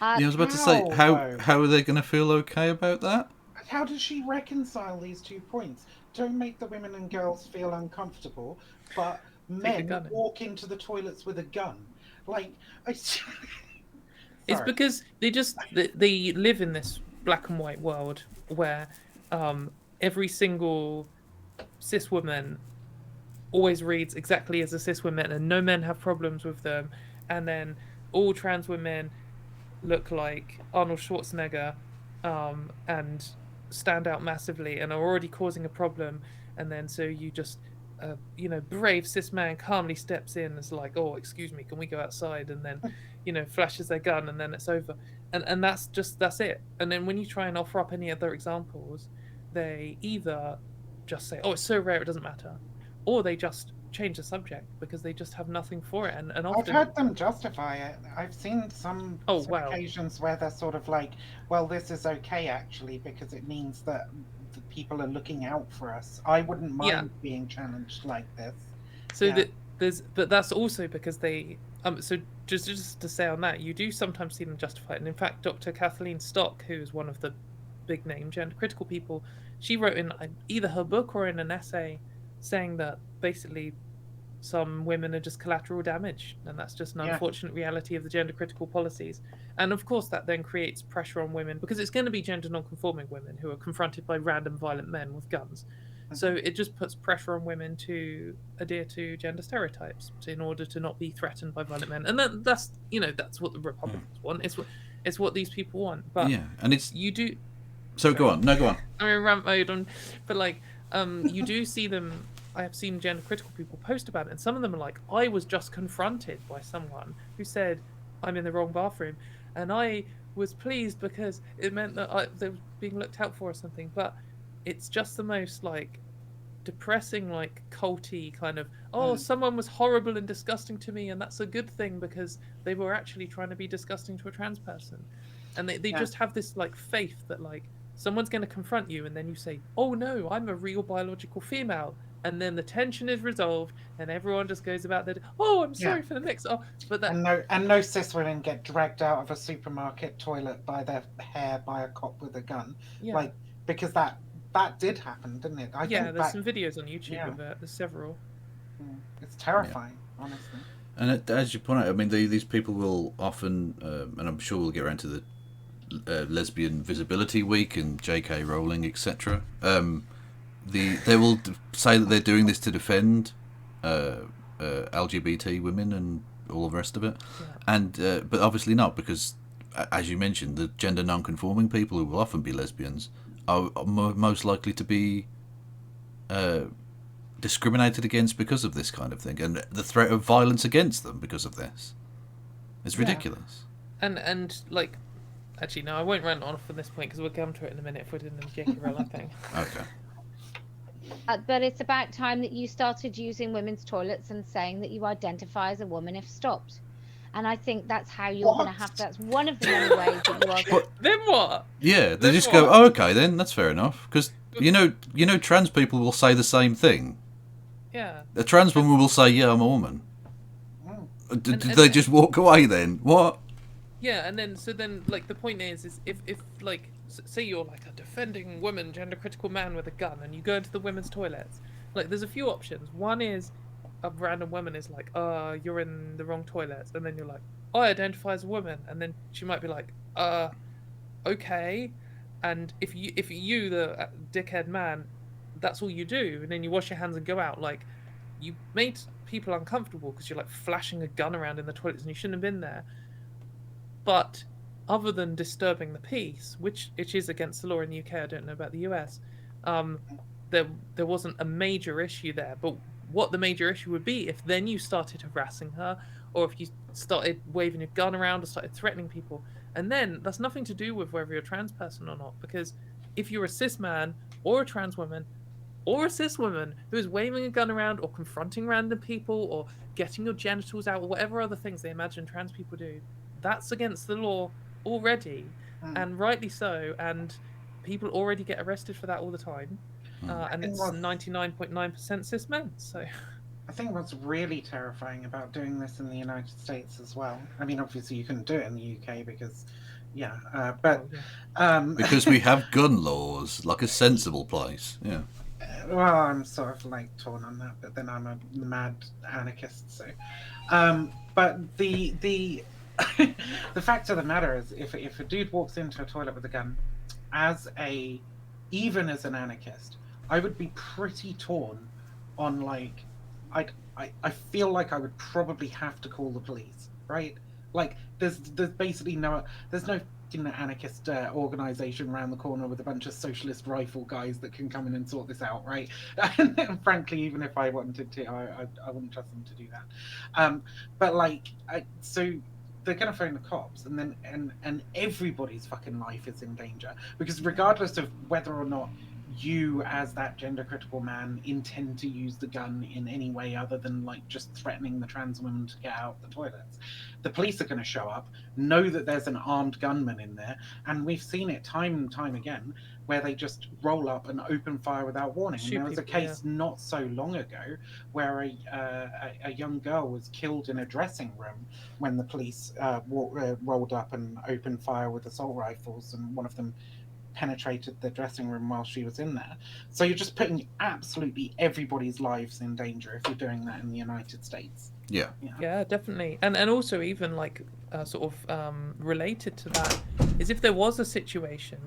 I was about to say, how are they going to feel okay about that? How does she reconcile these 2 points? Don't make the women and girls feel uncomfortable, but men walk into the toilets with a gun. Like, it's because they live in this black and white world where every single cis woman always reads exactly as a cis woman, and no men have problems with them, and then all trans women look like Arnold Schwarzenegger, and stand out massively and are already causing a problem, and then so you just brave cis man calmly steps in and is like, oh, excuse me, can we go outside, and then flashes their gun, and then it's over, and that's it. And then when you try and offer up any other examples, they either just say, oh, it's so rare it doesn't matter, or they just change the subject because they just have nothing for it. And often I've heard them justify it. I've seen some occasions where they're sort of like, well, this is okay actually because it means that the people are looking out for us. I wouldn't mind being challenged like this. So but that's also because they so just to say on that, you do sometimes see them justify it. And in fact, Dr. Kathleen Stock, who is one of the big name gender critical people, she wrote in either her book or in an essay saying that basically some women are just collateral damage, and that's just an unfortunate reality of the gender critical policies. And of course that then creates pressure on women because it's going to be gender non-conforming women who are confronted by random violent men with guns. So it just puts pressure on women to adhere to gender stereotypes in order to not be threatened by violent men. And that's what the Republicans want. It's what these people want. But and it's you do. So go on. No, go on. I'm in rant mode on, but you do see them. I have seen gender critical people post about it, and some of them are like, I was just confronted by someone who said I'm in the wrong bathroom, and I was pleased because it meant that they were being looked out for or something. But it's just the most depressing, culty kind of, someone was horrible and disgusting to me, and that's a good thing because they were actually trying to be disgusting to a trans person. And they just have this faith that someone's going to confront you, and then you say, oh no, I'm a real biological female, and then the tension is resolved, and everyone just goes about their. Oh, I'm sorry for the mix. Oh, but that and no cis women get dragged out of a supermarket toilet by their hair by a cop with a gun, because that did happen, didn't it? There's some videos on YouTube of it. There's several. It's terrifying, honestly. And as you point out, I mean, these people will often, and I'm sure we'll get around to the Lesbian Visibility Week and J.K. Rowling, etc. They will say that they're doing this to defend LGBT women and all the rest of it, and but obviously not, because as you mentioned, the gender non-conforming people, who will often be lesbians, are most likely to be discriminated against because of this kind of thing, and the threat of violence against them because of this is ridiculous. And actually, no, I won't rant on from this point because we'll come to it in a minute if we're doing the J.K. Rowling thing. Okay. But it's about time that you started using women's toilets and saying that you identify as a woman if stopped. And I think that's how you're going to have to. That's one of the many ways that you are. Then what? Yeah, they just go, oh, okay, then that's fair enough. Because trans people will say the same thing. Yeah. A trans woman will say, yeah, I'm a woman. Did they just walk away then? What? Yeah, and then the point is if say you're a defending woman, gender critical man with a gun, and you go into the women's toilets, there's a few options. One is a random woman is like, you're in the wrong toilets, and then you're like, I identify as a woman, and then she might be like, okay. And if you the dickhead man, that's all you do, and then you wash your hands and go out, you made people uncomfortable because you're flashing a gun around in the toilets and you shouldn't have been there. But other than disturbing the peace, which it is against the law in the UK, I don't know about the US, there wasn't a major issue there. But what the major issue would be if then you started harassing her, or if you started waving your gun around or started threatening people. And then that's nothing to do with whether you're a trans person or not, because if you're a cis man or a trans woman or a cis woman who is waving a gun around or confronting random people or getting your genitals out or whatever other things they imagine trans people do, that's against the law already, and rightly so, and people already get arrested for that all the time, and it's 99.9% cis men. So I think what's really terrifying about doing this in the United States as well, I mean, obviously you couldn't do it in the UK because because we have gun laws, like a sensible place. Well, I'm sort of torn on that, but then I'm a mad anarchist, so but the the fact of the matter is, if a dude walks into a toilet with a gun, even as an anarchist, I would be pretty torn on I feel like I would probably have to call the police, right? There's basically no fucking anarchist organization around the corner with a bunch of socialist rifle guys that can come in and sort this out, right? And frankly, even if I wanted to, I wouldn't trust them to do that. But like, so they're going to phone the cops, and then and everybody's fucking life is in danger, because regardless of whether or not you as that gender critical man intend to use the gun in any way other than like just threatening the trans woman to get out the toilets, the police are going to show up, know that there's an armed gunman in there, and we've seen it time and time again where they just roll up and open fire without warning. And there was a case not so long ago where a young girl was killed in a dressing room when the police rolled up and opened fire with assault rifles, and one of them penetrated the dressing room while she was in there. So you're just putting absolutely everybody's lives in danger if you're doing that in the United States. Yeah, definitely. And also even like sort of related to that is if there was a situation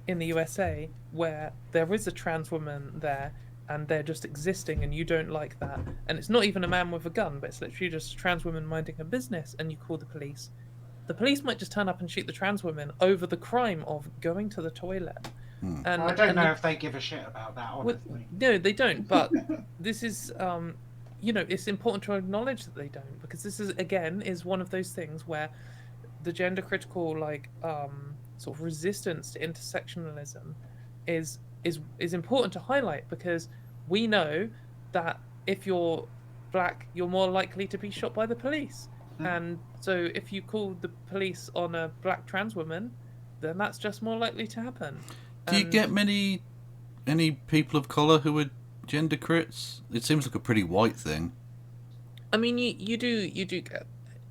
in the USA where there is a trans woman there and they're just existing and you don't like that, and it's not even a man with a gun, but it's literally just a trans woman minding her business, and you call the police might just turn up and shoot the trans woman over the crime of going to the toilet. And I don't know if they give a shit about that, honestly. No, they don't. But this is, it's important to acknowledge that they don't, because this is, again, is one of those things where the gender critical, like, sort of resistance to intersectionalism is important to highlight, because we know that if you're black, you're more likely to be shot by the police. And so if you call the police on a black trans woman, then that's just more likely to happen. Do you get any people of colour who are gender crits? It seems like a pretty white thing. I mean, you do get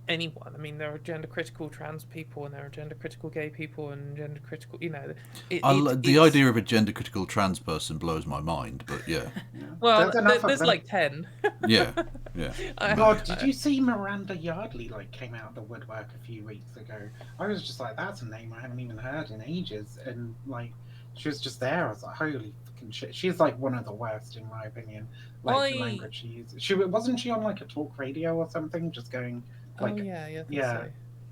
anyone. I mean, there are gender critical trans people, and there are gender critical gay people, and gender critical, the idea of a gender critical trans person blows my mind, but yeah. Well, there's like 10. yeah. God, did you see Miranda Yardley came out of the woodwork a few weeks ago? I was just like, that's a name I haven't even heard in ages, and she was just there. I was like, holy fucking shit. She's one of the worst in my opinion. The language she uses. Wasn't she on a talk radio or something, just going I think so.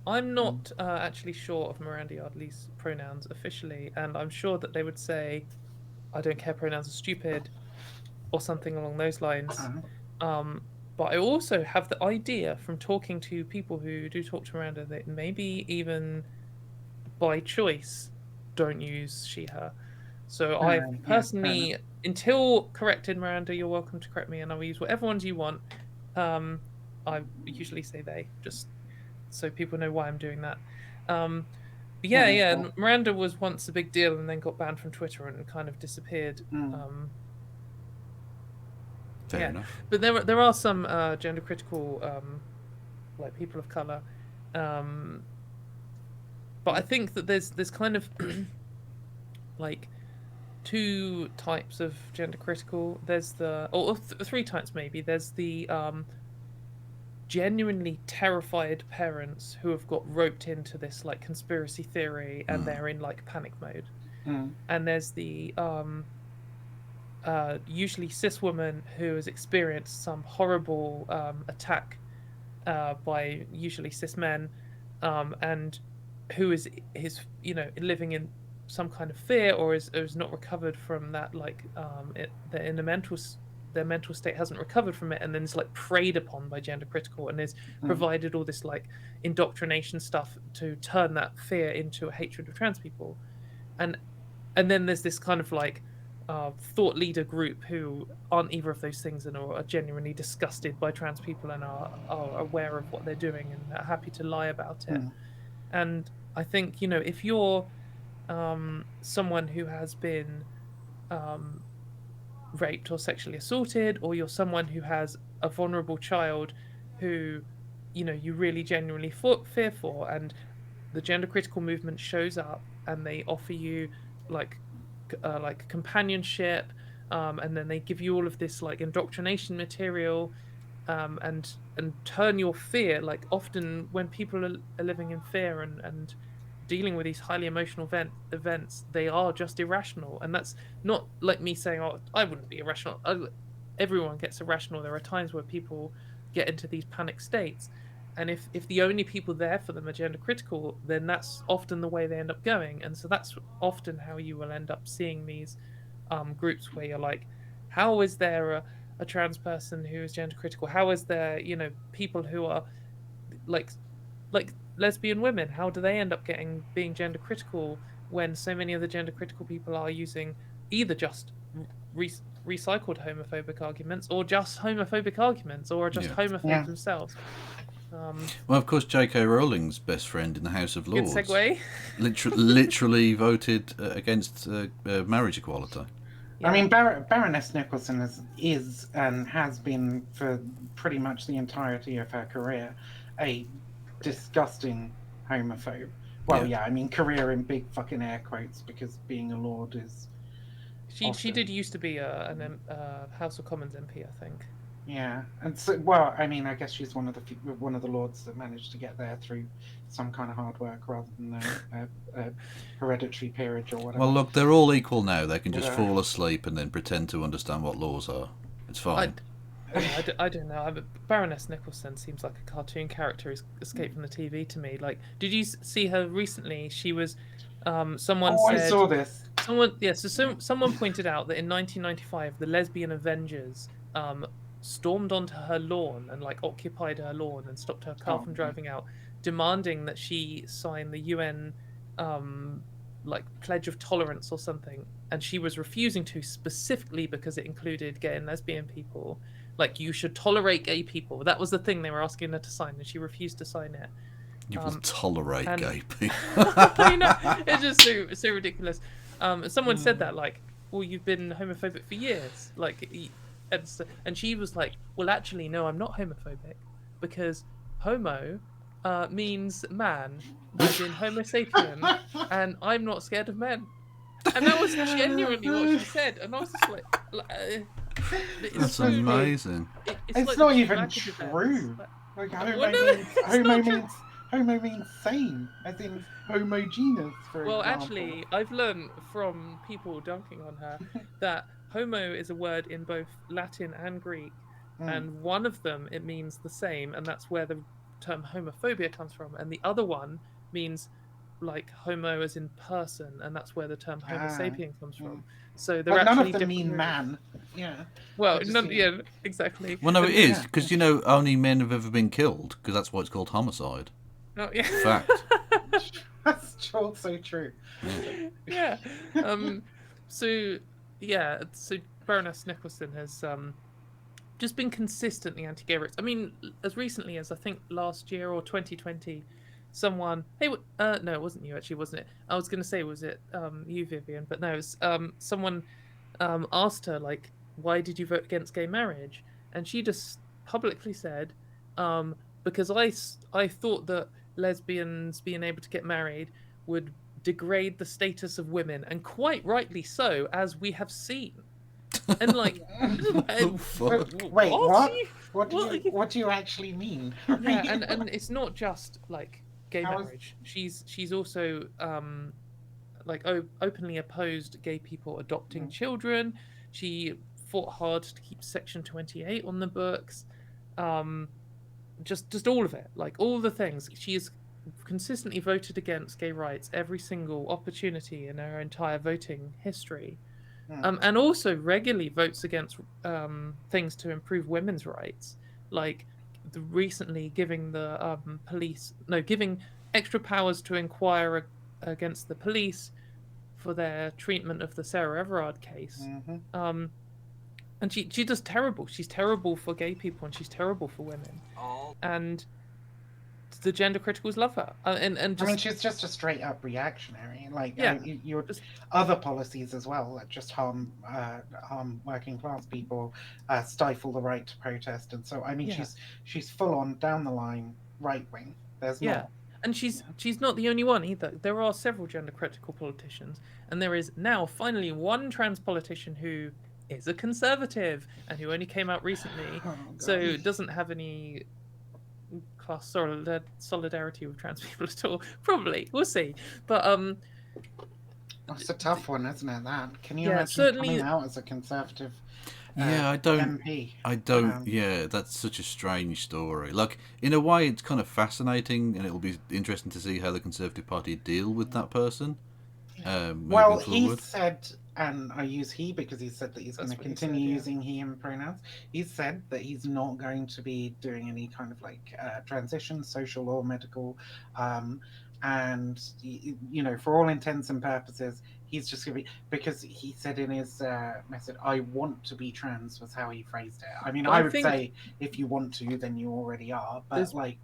I'm not actually sure of Miranda Yardley's pronouns officially, and I'm sure that they would say, I don't care, pronouns are stupid, or something along those lines. But I also have the idea from talking to people who do talk to Miranda that maybe even by choice don't use she, her. So I personally, until corrected, Miranda, you're welcome to correct me, and I'll use whatever ones you want. I usually say they, just so people know why I'm doing that. And Miranda was once a big deal and then got banned from Twitter and kind of disappeared. Fair enough. But there are some gender critical people of colour. But I think that there's kind of two types of gender critical. There's three types maybe. There's the genuinely terrified parents who have got roped into this conspiracy theory and they're in panic mode. And there's the usually cis woman who has experienced some horrible attack by usually cis men, and who is living in some kind of fear, or is not recovered from that, their mental state hasn't recovered from it, and then is preyed upon by gender critical, and is provided all this indoctrination stuff to turn that fear into a hatred of trans people. And then there's this kind of thought leader group who aren't either of those things and are genuinely disgusted by trans people and are aware of what they're doing and are happy to lie about it. And I think, if you're someone who has been raped or sexually assaulted, or you're someone who has a vulnerable child who you really genuinely fear for, and the gender critical movement shows up and they offer you companionship, and then they give you all of this indoctrination material, and turn your fear, often when people are living in fear and dealing with these highly emotional events, they are just irrational. And that's not me saying, oh, I wouldn't be irrational. Everyone gets irrational. There are times where people get into these panic states, and if the only people there for them are gender critical, then that's often the way they end up going. And so that's often how you will end up seeing these groups where you're like, how is there a trans person who is gender critical? How is there, people who are like lesbian women? How do they end up being gender critical when so many of the gender critical people are using either just recycled homophobic arguments, or just homophobic arguments, or just homophobes themselves? Well, of course, J.K. Rowling's best friend in the House of Lords. Good segue. literally voted against marriage equality. Yeah. I mean, Baroness Nicholson is and has been for pretty much the entirety of her career a disgusting homophobe. Well, I mean, career in big fucking air quotes, because being a lord is. She did used to be a House of Commons MP, I think. Yeah, and so, well, I mean, I guess she's one of the lords that managed to get there through some kind of hard work rather than a hereditary peerage or whatever. Well, look, they're all equal now. They can just fall asleep and then pretend to understand what laws are. It's fine. I don't know. Baroness Nicholson seems like a cartoon character who's escaped from the TV to me. Like, did you see her recently? She was, someone said... I saw this. Someone pointed out that in 1995, the lesbian Avengers stormed onto her lawn and occupied her lawn and stopped her car from driving out, demanding that she sign the UN pledge of tolerance or something, and she was refusing to, specifically because it included gay and lesbian people. Like, you should tolerate gay people. That was the thing they were asking her to sign, and she refused to sign it. You will tolerate gay people. I know, it's just so ridiculous. Someone said that, well, you've been homophobic for years, and she was like, well, actually, no, I'm not homophobic, because homo means man, as in Homo sapien, and I'm not scared of men. And that was genuinely what she said, and I was just like that's so amazing. It's not even true. Like, homo means same, as in homogeneous, for example. Actually, I've learned from people dunking on her that homo is a word in both Latin and Greek, and one of them, it means the same, and that's where the term homophobia comes from, and the other one means homo as in person, and that's where the term homo sapien comes from. So they're none actually of them mean words. Man. Yeah. Well, exactly. Well, no, it is, because only men have ever been killed, because that's why it's called homicide. Oh yeah. Fact. That's also true. Yeah. So Baroness Nicholson has just been consistently anti-gay rights. I mean, as recently as I think last year or 2020, someone, no, it wasn't you actually, wasn't it? I was going to say, was it you, Vivian? But no, it was, someone asked her, why did you vote against gay marriage? And she just publicly said, because I thought that lesbians being able to get married would degrade the status of women, and quite rightly so, as we have seen. And wait, what do you actually mean? Yeah, and it's not just gay marriage. She's also openly opposed gay people adopting children. She fought hard to keep Section 28 on the books. Just all of it, all the things. She has consistently voted against gay rights every single opportunity in her entire voting history. And also regularly votes against things to improve women's rights, recently giving the giving extra powers to inquire against the police for their treatment of the Sarah Everard case. And she does terrible. She's terrible for gay people, and she's terrible for women. And the gender criticals love her. I mean, she's just a straight up reactionary. Your other policies as well that just harm working class people, stifle the right to protest, and so I mean, she's full on down the line right wing. There's more. And she's not the only one either. There are several gender critical politicians, and there is now finally one trans politician who is a conservative and who only came out recently, so doesn't have any class solidarity with trans people at all. Probably, we'll see. But it's a tough one, isn't it? That can you imagine coming out as a conservative Yeah, I don't. MP. I don't. Yeah, that's such a strange story. Like, in a way, it's kind of fascinating, and it'll be interesting to see how the Conservative Party deal with that person Well, moving he forward. said, and I use he because he said that he's going That's to what he continue said, yeah. using he him pronouns. He said that he's not going to be doing any kind of like transition, social or medical, and for all intents and purposes, he's just going to be, because he said in his message, "I want to be trans," was how he phrased it. I mean, But I I would think say if you want to, then you already are, but there's like,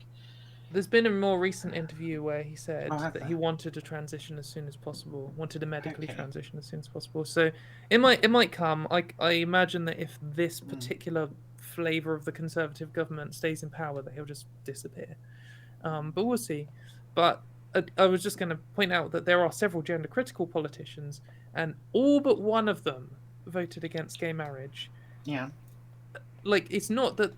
there's been a more recent interview where he said oh, has that there? he wanted to transition as soon as possible, wanted to medically Okay. transition as soon as possible. So it might come. I imagine that if this Mm. particular flavour of the Conservative government stays in power, that he'll just disappear. But we'll see. But I was just going to point out that there are several gender critical politicians, and all but one of them voted against gay marriage. Yeah. Like, it's not that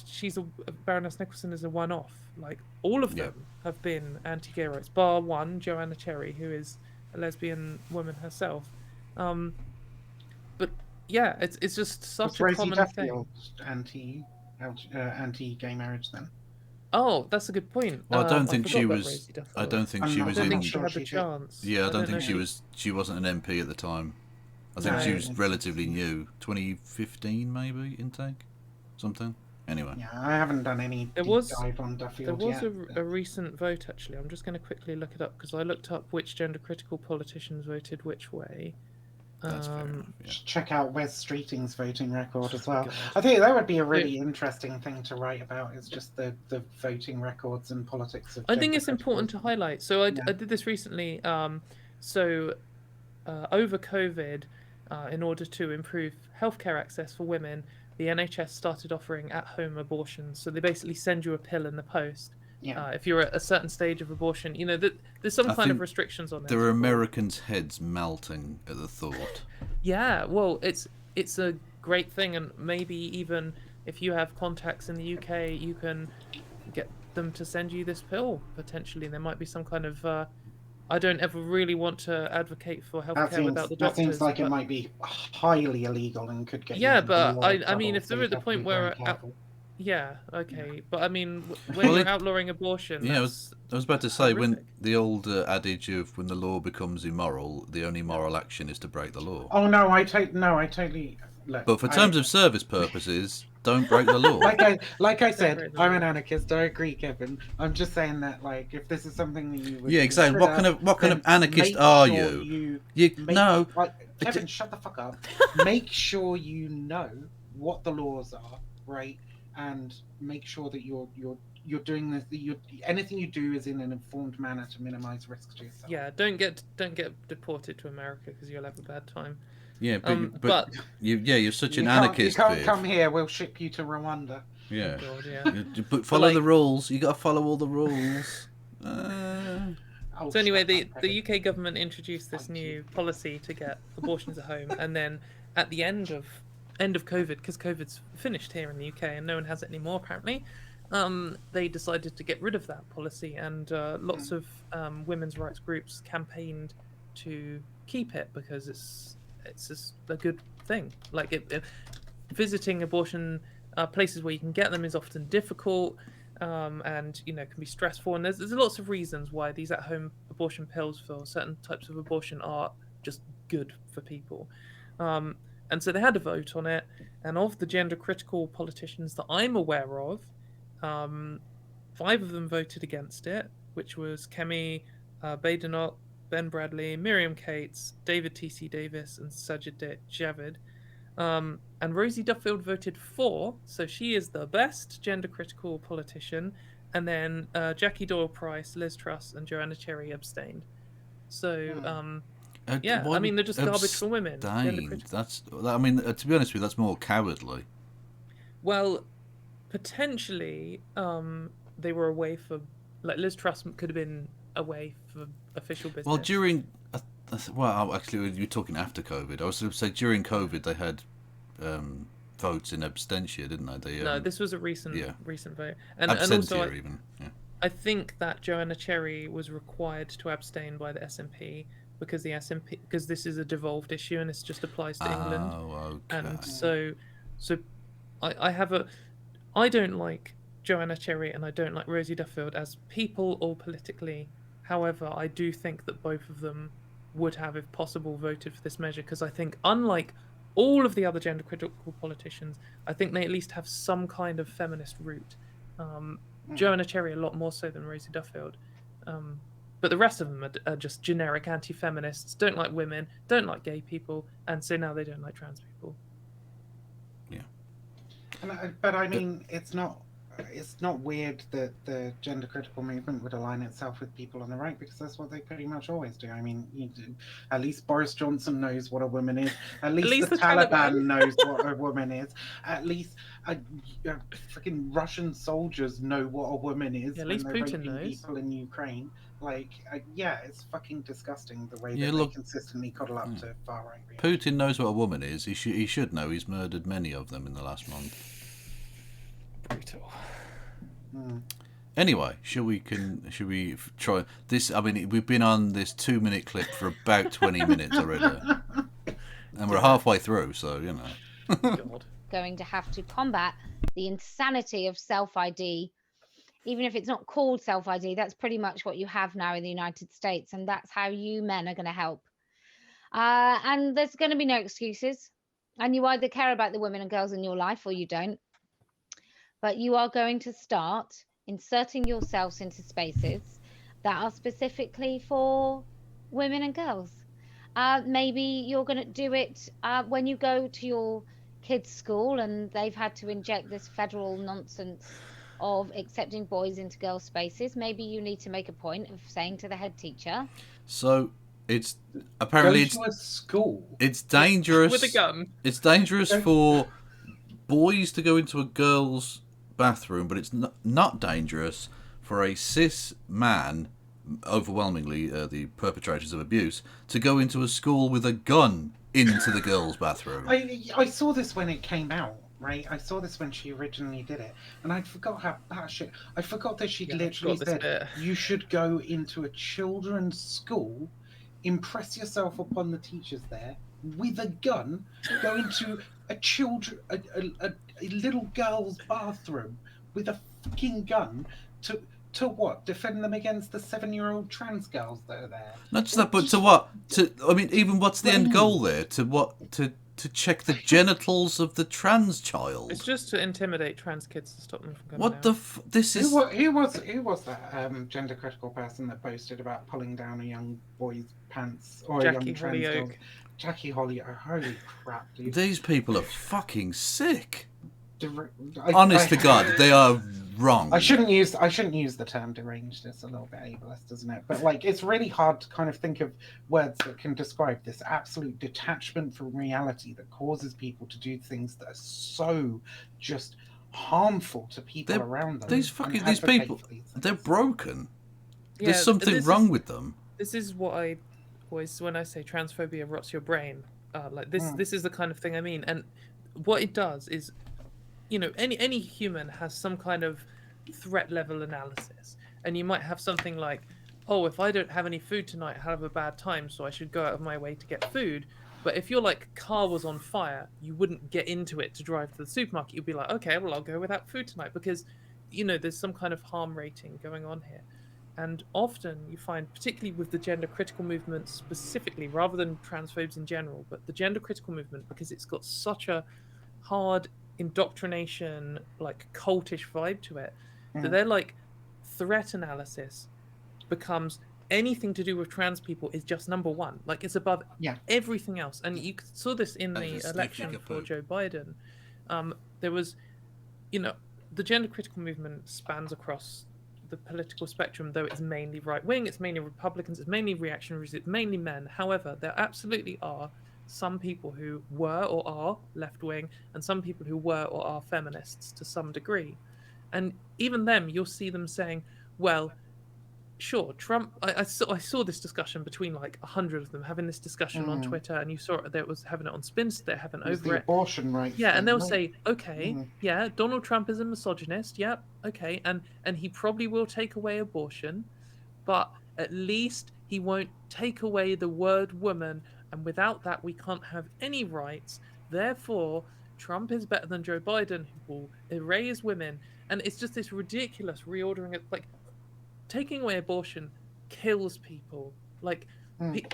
she's Baroness Nicholson is a one-off. Like, all of Yeah. them have been anti-gay rights, bar one, Joanna Cherry, who is a lesbian woman herself. But yeah, it's just such Was a Rosie common Duffield thing. anti-gay marriage then? Oh, that's a good point. Well, I don't I think forgot she about was. Rosie I Duffield. don't think I'm she not I was don't in. think she sure had the she did. chance. Yeah, I don't know think if she was. She wasn't an MP at the time. I think No. she was relatively new, 2015 maybe intake, something. Anyway, Yeah, I haven't done any There deep was- dive on There Duffield was yet. a recent vote, actually. I'm just going to quickly look it up because I looked up which gender critical politicians voted which way. that's fair enough. Yeah. Check out Wes Streeting's voting record as well. God. I think that would be a really interesting thing to write about. Is just the voting records and politics of. I think it's gender important to critical- highlight. So I Yeah. did this recently. Over COVID, in order to improve healthcare access for women, the NHS started offering at-home abortions. So they basically send you a pill in the post. Yeah. If you're at a certain stage of abortion, there's some I kind of think restrictions on it. There are Americans' heads melting at the thought. Yeah, well, it's a great thing, and maybe even if you have contacts in the UK, you can get them to send you this pill potentially. There might be some kind of. I don't ever really want to advocate for healthcare without the That doctors. seems like it but- might be highly illegal and could get. Yeah, you into but more I trouble, mean, if so they're you at the have to point be very where careful. yeah, okay, but I mean, when Well, you're outlawing abortion, Yeah, I that's was about to say when horrific. the old adage of when the law becomes immoral, the only moral action is to break the law. Oh no, I totally look. But for terms of service purposes, don't break the law. like I said, break the I'm law. an anarchist. I agree, Kevin. I'm just saying that, like, if this is something that you would Yeah, exactly. What consider, kind of then anarchist make are sure you? Kevin, shut the fuck up. Make sure you know what the laws are, right? And make sure that you're doing this. Anything you do is in an informed manner to minimize risk to yourself. Yeah, don't get deported to America because you'll have a bad time. Yeah, but but you're such an You anarchist. can't Viv. come here. We'll ship you to Rwanda. Yeah. God, yeah. But follow the like- rules. You got to follow all the rules. Oh, So anyway, shut the up, Kevin. UK government introduced this new policy to get abortions at home, and then at the end of COVID, because COVID's finished here in the UK and no one has it anymore apparently, they decided to get rid of that policy, and lots of women's rights groups campaigned to keep it because it's just a good thing. Like visiting abortion places where you can get them is often difficult. And can be stressful, and there's lots of reasons why these at-home abortion pills for certain types of abortion are just good for people. And so they had a vote on it, and of the gender critical politicians that I'm aware of, 5 of them voted against it, which was Kemi Badenoch, Ben Bradley, Miriam Cates, David T.C. Davis, and Sajid Javid. And Rosie Duffield voted for, so she is the best gender critical politician. And then Jackie Doyle Price, Liz Truss, and Joanna Cherry abstained. So yeah, I mean, they're just garbage for women. Gender critical. To be honest with you, that's more cowardly. Well, potentially they were away for, like, Liz Truss could have been away for official business. Well, actually, you're talking after COVID. I was going to say during COVID they had votes in abstention, didn't they? No, this was a recent vote, and absentia also even. Yeah. I think that Joanna Cherry was required to abstain by the SNP because the SNP, because this is a devolved issue and this just applies to England. Oh, okay. And so I have a, I don't like Joanna Cherry and I don't like Rosie Duffield as people or politically. However, I do think that both of them would have, if possible, voted for this measure, because I think, unlike all of the other gender critical politicians, I think they at least have some kind of feminist root. Joanna Cherry a lot more so than Rosie Duffield. But the rest of them are just generic anti-feminists, don't like women, don't like gay people, and so now they don't like trans people. Yeah. But I mean, it's not weird that the gender critical movement would align itself with people on the right, because that's what they pretty much always do. I mean, at least Boris Johnson knows what a woman is. At least the Taliban knows what a woman is. At least freaking Russian soldiers know what a woman is. At least Putin knows. People in Ukraine. Like, yeah, it's fucking disgusting the way that they consistently cuddle up to far right. Putin knows what a woman is. He should know. He's murdered many of them in the last month. Brutal. Anyway, should we try this? I mean, we've been on this 2-minute clip for about 20 minutes already, and we're halfway through. So you know, God. Going to have to combat the insanity of self-ID. Even if it's not called self-ID, that's pretty much what you have now in the United States, and that's how you men are going to help. And there's going to be no excuses, and you either care about the women and girls in your life or you don't. But you are going to start inserting yourselves into spaces that are specifically for women and girls. Maybe you're going to do it when you go to your kids' school and they've had to inject this federal nonsense of accepting boys into girls' spaces. Maybe you need to make a point of saying to the head teacher. So it's apparently go to a school. It's dangerous with a gun. It's dangerous for boys to go into a girl's bathroom, but it's not dangerous for a cis man, overwhelmingly the perpetrators of abuse, to go into a school with a gun into the girls' bathroom. I saw this when it came out, right? I saw this when she originally did it, and I forgot how batshit. I forgot that she literally said you should go into a children's school, impress yourself upon the teachers there with a gun, go into a little girl's bathroom with a fucking gun to what? Defend them against the 7-year-old trans girls that are there. Not just that, but to what? I mean, even what's the end goal there? To what? To check the genitals of the trans child. It's just to intimidate trans kids to stop them from coming What out. the this is... Who was that gender critical person that posted about pulling down a young boy's pants or Jackie a young trans Hollyoak. girl? Jackie Hollyoak. Holy crap, dude. These people are fucking sick. I- Honest I- to God, they are wrong. I shouldn't use the term deranged. It's a little bit ableist, isn't it? But like, it's really hard to kind of think of words that can describe this absolute detachment from reality that causes people to do things that are so just harmful to people around them. These people, they're broken. Yeah, There's something wrong with them. This is what I always, when I say transphobia rots your brain, like this. This is the kind of thing I mean. And what it does is, you know, any human has some kind of threat level analysis, and you might have something like, oh, if I don't have any food tonight, I'll have a bad time, so I should go out of my way to get food. But if your car was on fire, you wouldn't get into it to drive to the supermarket. You'd be like, okay, well, I'll go without food tonight, because, you know, there's some kind of harm rating going on here. And often you find, particularly with the gender critical movement specifically, rather than transphobes in general, but the gender critical movement, because it's got such a hard indoctrination, like cultish vibe to it, that they're like, threat analysis becomes anything to do with trans people is just number one. Like, it's above everything else. And you saw this in the election for Joe Biden. There was, you know, the gender critical movement spans across the political spectrum, though it's mainly right-wing, it's mainly Republicans, it's mainly reactionaries, it's mainly men. However, there absolutely are some people who were or are left-wing, and some people who were or are feminists to some degree. And even them, you'll see them saying, well, sure, Trump... I saw this discussion between like 100 of them having this discussion on Twitter, and you saw it, there was having it on Spins, they're having over the abortion rights. Yeah, and they'll say, okay, yeah, Donald Trump is a misogynist, yeah, okay, and he probably will take away abortion, but at least he won't take away the word woman, and without that we can't have any rights. Therefore, Trump is better than Joe Biden, who will erase women. And it's just this ridiculous reordering of, like, taking away abortion kills people. Like,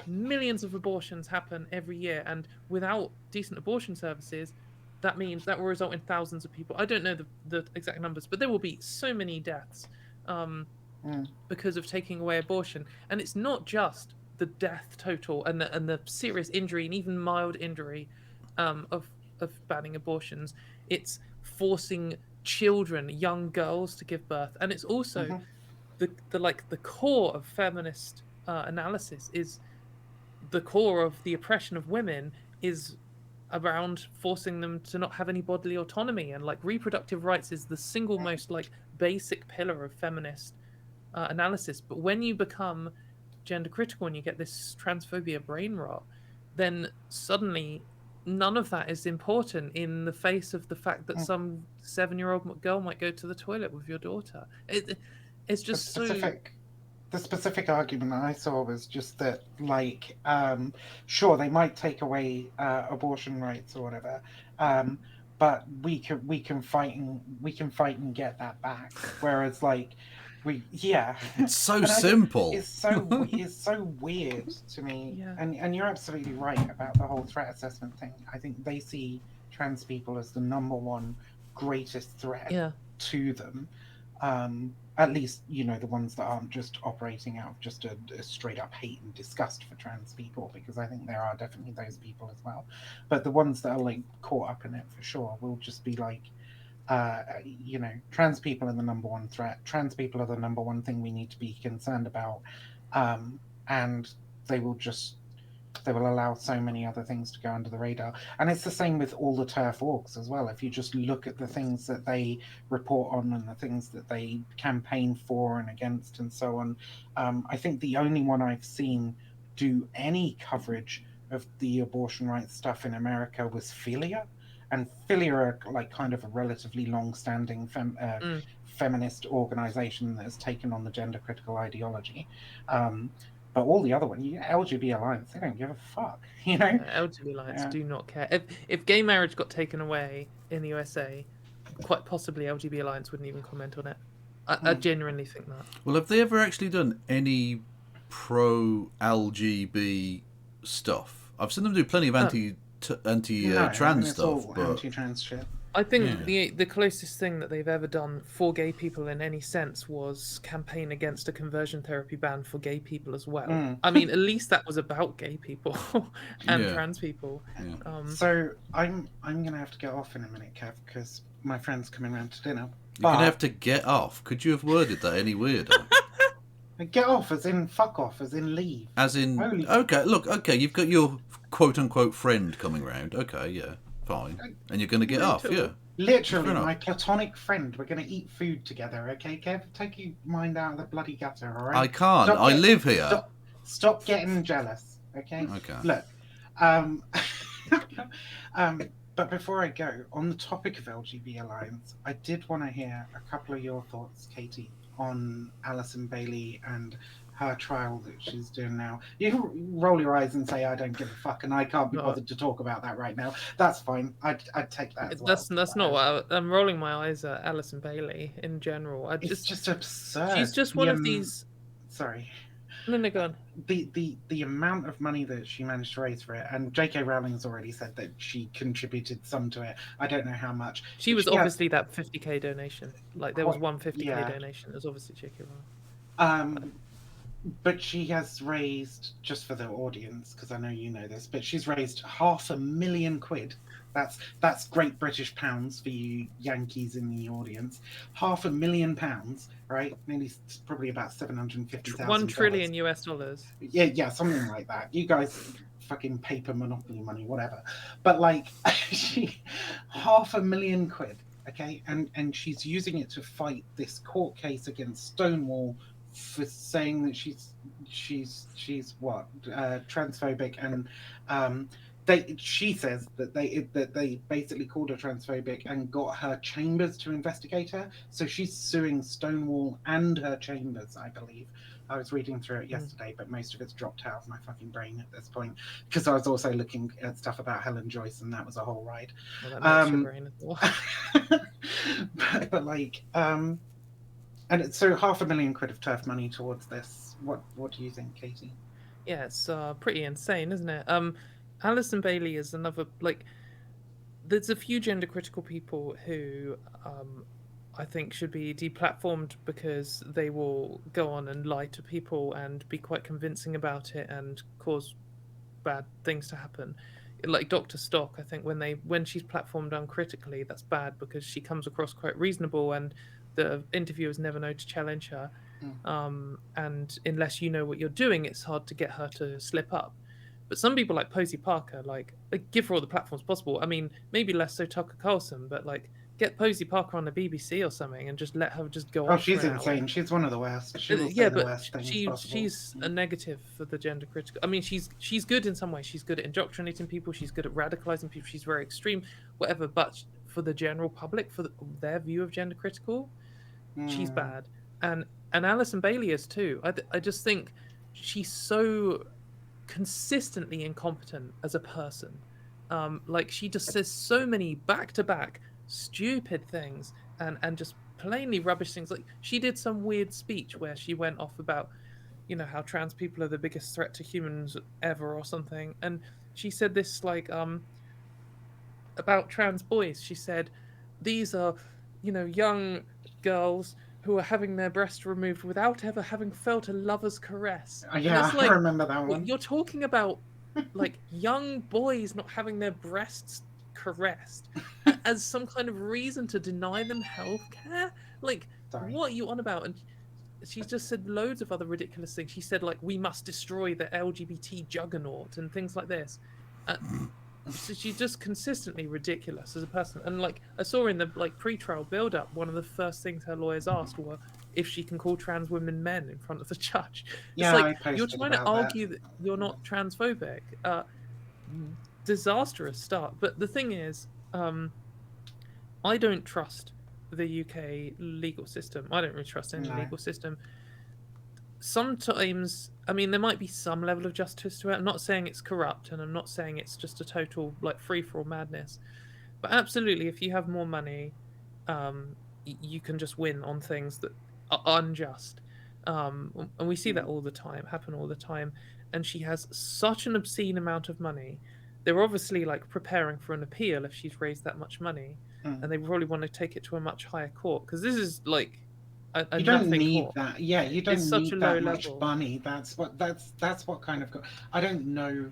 millions of abortions happen every year, and without decent abortion services, that means that will result in thousands of people. I don't know the exact numbers, but there will be so many deaths because of taking away abortion. And it's not just the death total and the serious injury and even mild injury of banning abortions. It's forcing children, young girls, to give birth, and it's also the core of feminist analysis is the core of the oppression of women is around forcing them to not have any bodily autonomy, and like reproductive rights is the single most like basic pillar of feminist analysis. But when you become gender critical and you get this transphobia brain rot, then suddenly none of that is important in the face of the fact that some 7-year-old girl might go to the toilet with your daughter. It's just the specific argument I saw was just that, like, sure, they might take away abortion rights or whatever, but we can fight and get that back. Whereas, like, it's so simple. It's so weird to me. Yeah. And you're absolutely right about the whole threat assessment thing. I think they see trans people as the number one greatest threat to them. At least, you know, the ones that aren't just operating out of just a straight up hate and disgust for trans people, because I think there are definitely those people as well. But the ones that are like caught up in it for sure will just be like, you know, trans people are the number one threat. Trans people are the number one thing we need to be concerned about. And they will allow so many other things to go under the radar. And it's the same with all the TERF orgs as well. If you just look at the things that they report on and the things that they campaign for and against and so on, I think the only one I've seen do any coverage of the abortion rights stuff in America was Philia. And Philia are like kind of a relatively long-standing feminist organization that has taken on the gender critical ideology. But all the other ones, LGBT Alliance, they don't give a fuck, you know? LGBT Alliance do not care. If gay marriage got taken away in the USA, quite possibly LGBT Alliance wouldn't even comment on it. I genuinely think that. Well, have they ever actually done any pro-LGB stuff? I've seen them do plenty of anti-trans stuff, but anti-trans shit. I think the closest thing that they've ever done for gay people in any sense was campaign against a conversion therapy ban for gay people as well. I mean, at least that was about gay people and trans people. So I'm gonna have to get off in a minute, Kev, because my friend's coming round to dinner. You're gonna have to get off. Could you have worded that any weirder? Get off, as in fuck off, as in leave. As in, okay, look, okay, you've got your quote-unquote friend coming round. Okay, yeah, fine. And you're going to get off, yeah. Literally, my platonic friend. We're going to eat food together, okay, Kev? Take your mind out of the bloody gutter, all right? I can't. I live here. Stop getting jealous, okay? Okay. Look, but before I go, on the topic of LGBT Alliance, I did want to hear a couple of your thoughts, Katy, on Alison Bailey and her trial that she's doing now. You can roll your eyes and say, I don't give a fuck, and I can't be bothered to talk about that right now. That's fine. I'd take that as well. That's not what I'm rolling my eyes at Alison Bailey in general. It's just absurd. She's just one of these... Sorry. No, go on. The amount of money that she managed to raise for it, and J.K. Rowling's already said that she contributed some to it. I don't know how much. She was obviously that 50k donation. Like, there was one 50k donation. It was obviously J.K. Rowling. But she has raised, just for the audience, because I know you know this, but she's raised £500,000. That's Great British pounds for you Yankees in the audience. £500,000, right? Nearly, probably about 750,000. $1 trillion US dollars. Yeah, something like that. You guys, fucking paper monopoly money, whatever. But like, £500,000, okay, and she's using it to fight this court case against Stonewall for saying that she's what, transphobic, and she says that they basically called her transphobic and got her chambers to investigate her. So she's suing Stonewall and her chambers, I believe, I was reading through it yesterday, but most of it's dropped out of my fucking brain at this point because I was also looking at stuff about Helen Joyce, and that was a whole ride. Well, that makes your brain as well. but like, and so £500,000 of TERF money towards this. What do you think, Katy? Yeah, it's pretty insane, isn't it? Alison Bailey is another, like, there's a few gender critical people who I think should be deplatformed because they will go on and lie to people and be quite convincing about it and cause bad things to happen. Like Dr. Stock, I think when she's platformed uncritically, that's bad because she comes across quite reasonable and the interviewers never know to challenge her. And unless you know what you're doing, it's hard to get her to slip up. But some people like Posey Parker, like give her all the platforms possible. I mean, maybe less so Tucker Carlson, but like get Posey Parker on the BBC or something and just let her just go. Oh, she's insane. She's one of the worst. She will say the worst things possible. She's a negative for the gender critical. I mean, she's good in some ways. She's good at indoctrinating people. She's good at radicalizing people. She's very extreme, whatever. But for the general public, for their view of gender critical, she's bad. And Alison Bailey is too. I just think she's so consistently incompetent as a person. Like she just says so many back-to-back stupid things and just plainly rubbish things. Like she did some weird speech where she went off about, you know, how trans people are the biggest threat to humans ever or something. And she said this like about trans boys. She said, these are, you know, young girls who are having their breast removed without ever having felt a lover's caress. Yeah, like, I remember that one. You're talking about like young boys not having their breasts caressed as some kind of reason to deny them health care. Like, what are you on about? And she's just said loads of other ridiculous things. She said like, we must destroy the LGBT juggernaut and things like this. So she's just consistently ridiculous as a person. And like I saw in the like pre-trial build-up, one of the first things her lawyers asked were if she can call trans women men in front of the judge. Yeah, it's like you're trying to argue that you're not transphobic. Disastrous start. But the thing is, I don't trust the UK legal system. I don't really trust any legal system. Sometimes, I mean, there might be some level of justice to it. I'm not saying it's corrupt, and I'm not saying it's just a total like free-for-all madness. But absolutely, if you have more money, you can just win on things that are unjust. And we see that all the time, happen all the time. And she has such an obscene amount of money. They're obviously like preparing for an appeal if she's raised that much money, and they probably want to take it to a much higher court because this is like. You don't need that. Yeah, you don't need that much level. money. That's what kind of. I don't know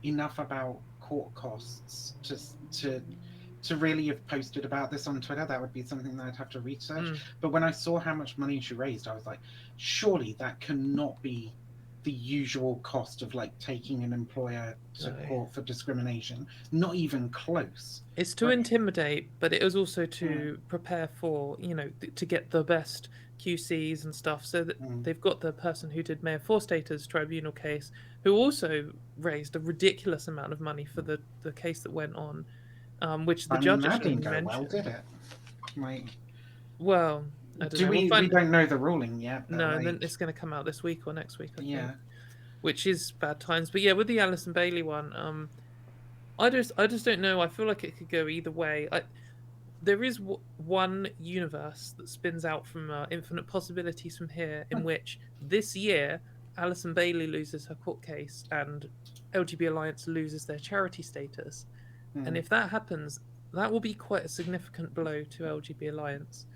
enough about court costs to really have posted about this on Twitter. That would be something that I'd have to research. But when I saw how much money she raised, I was like, surely that cannot be the usual cost of like taking an employer to court for discrimination. Not even close. It's to intimidate, but it is also to prepare for, you know, to get the best QCs and stuff. So that they've got the person who did Mayor Forstater's tribunal case, who also raised a ridiculous amount of money for the case that went on, which the judge actually mentioned. Well, did it? Like, well, I don't know. We don't know the ruling yet. No, and then it's going to come out this week or next week, I think. Which is bad times. But yeah, with the Alison Bailey one, I just don't know. I feel like it could go either way. There is one universe that spins out from infinite possibilities from here, in which this year Alison Bailey loses her court case and LGBT Alliance loses their charity status. And if that happens, that will be quite a significant blow to LGBT Alliance.